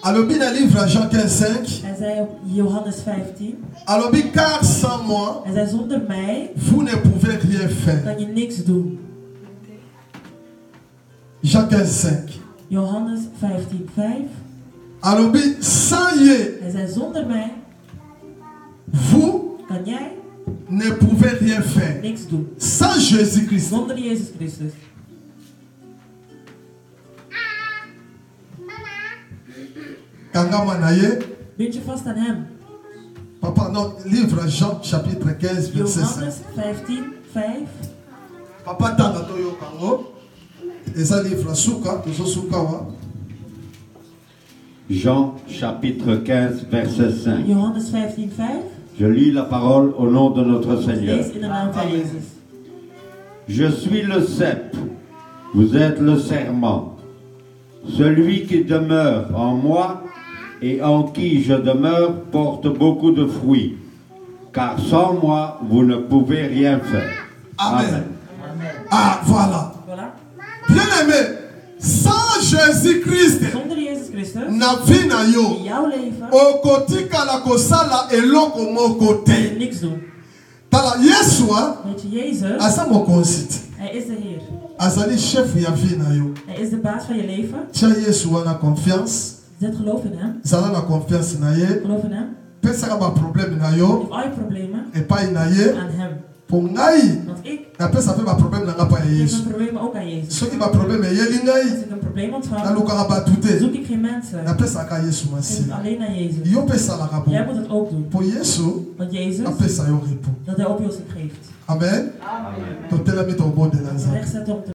A: Alobi na livre Jean 15:5.
B: Hij zei op Johannes 15.
A: Alobi car sans moi
B: Hij zei, zonder mij
A: vous ne pouvez rien faire.
B: kan je niks doen.
A: Jean 15:5.
B: Johannes 15:5.
A: Alobi sans ye
B: Hij zei, zonder mij
A: vous
B: kan jij
A: ne pouvait rien faire
B: niks doen.
A: sans Jésus-Christ.
B: Zonder Jezus Christus.
A: Kangama naye,
B: Bind je vast aan hem.
A: papa, non, livre Jean chapitre 15, verset 5.
B: Johannes 15, 5.
A: Papa tanga toyo kango. Eza livre suka, tozo suka wa.
D: Jean chapitre 15, verset 5.
B: Johannes 15, 5.
D: Je lis la parole au nom de notre Seigneur.
B: Lees in de naam van Jezus.
D: Je suis le cep, vous êtes le serment. Celui qui demeure en moi et en qui je demeure porte beaucoup de fruits, car sans moi, vous ne pouvez rien faire.
A: Amen. Ah, voilà.
B: Voilà.
A: Bien aimé, sans Jésus-Christ,
B: Zonder Jezus Christus.
A: na vie na
B: In
A: yo,
B: jouw leven.
A: okotika la kosala eloko moko
B: Kan je
A: te.
B: niks doen.
A: Tala Yeshua,
B: Weet je, Jezus,
A: asa mokonzi.
B: hij is de Heer.
A: Azali chef ya vie na yo.
B: Hij is de baas van je leven.
A: Tia Yeshua na confiance.
B: Zet geloof in hem.
A: Zala na confiance na ye.
B: Geloof in hem.
A: Pesaka ba problème na yo.
B: Heeft al je problemen
A: Epai na ye.
B: aan hem.
A: Po ngai,
B: Want ik
A: na pesa pe ba problème na nga pa ya
B: geef
A: Yesu.
B: mijn problemen ook aan Jezus.
A: Soki ba problème eyeli
B: Als
A: ngai,
B: ik een probleem ontvang,
A: nalukaka bato te.
B: zoek ik geen mensen.
A: Napesaka Yesu
B: Ik geef het
A: masi.
B: alleen aan Jezus.
A: Yo pesalaka
B: Jij
A: bo.
B: moet het ook doen.
A: Po Yesu,
B: Want Jezus,
A: apesa yo repos.
B: dat hij oplossing geeft.
A: Amen. Totelami tobondela nzambe.
B: Recht zet om te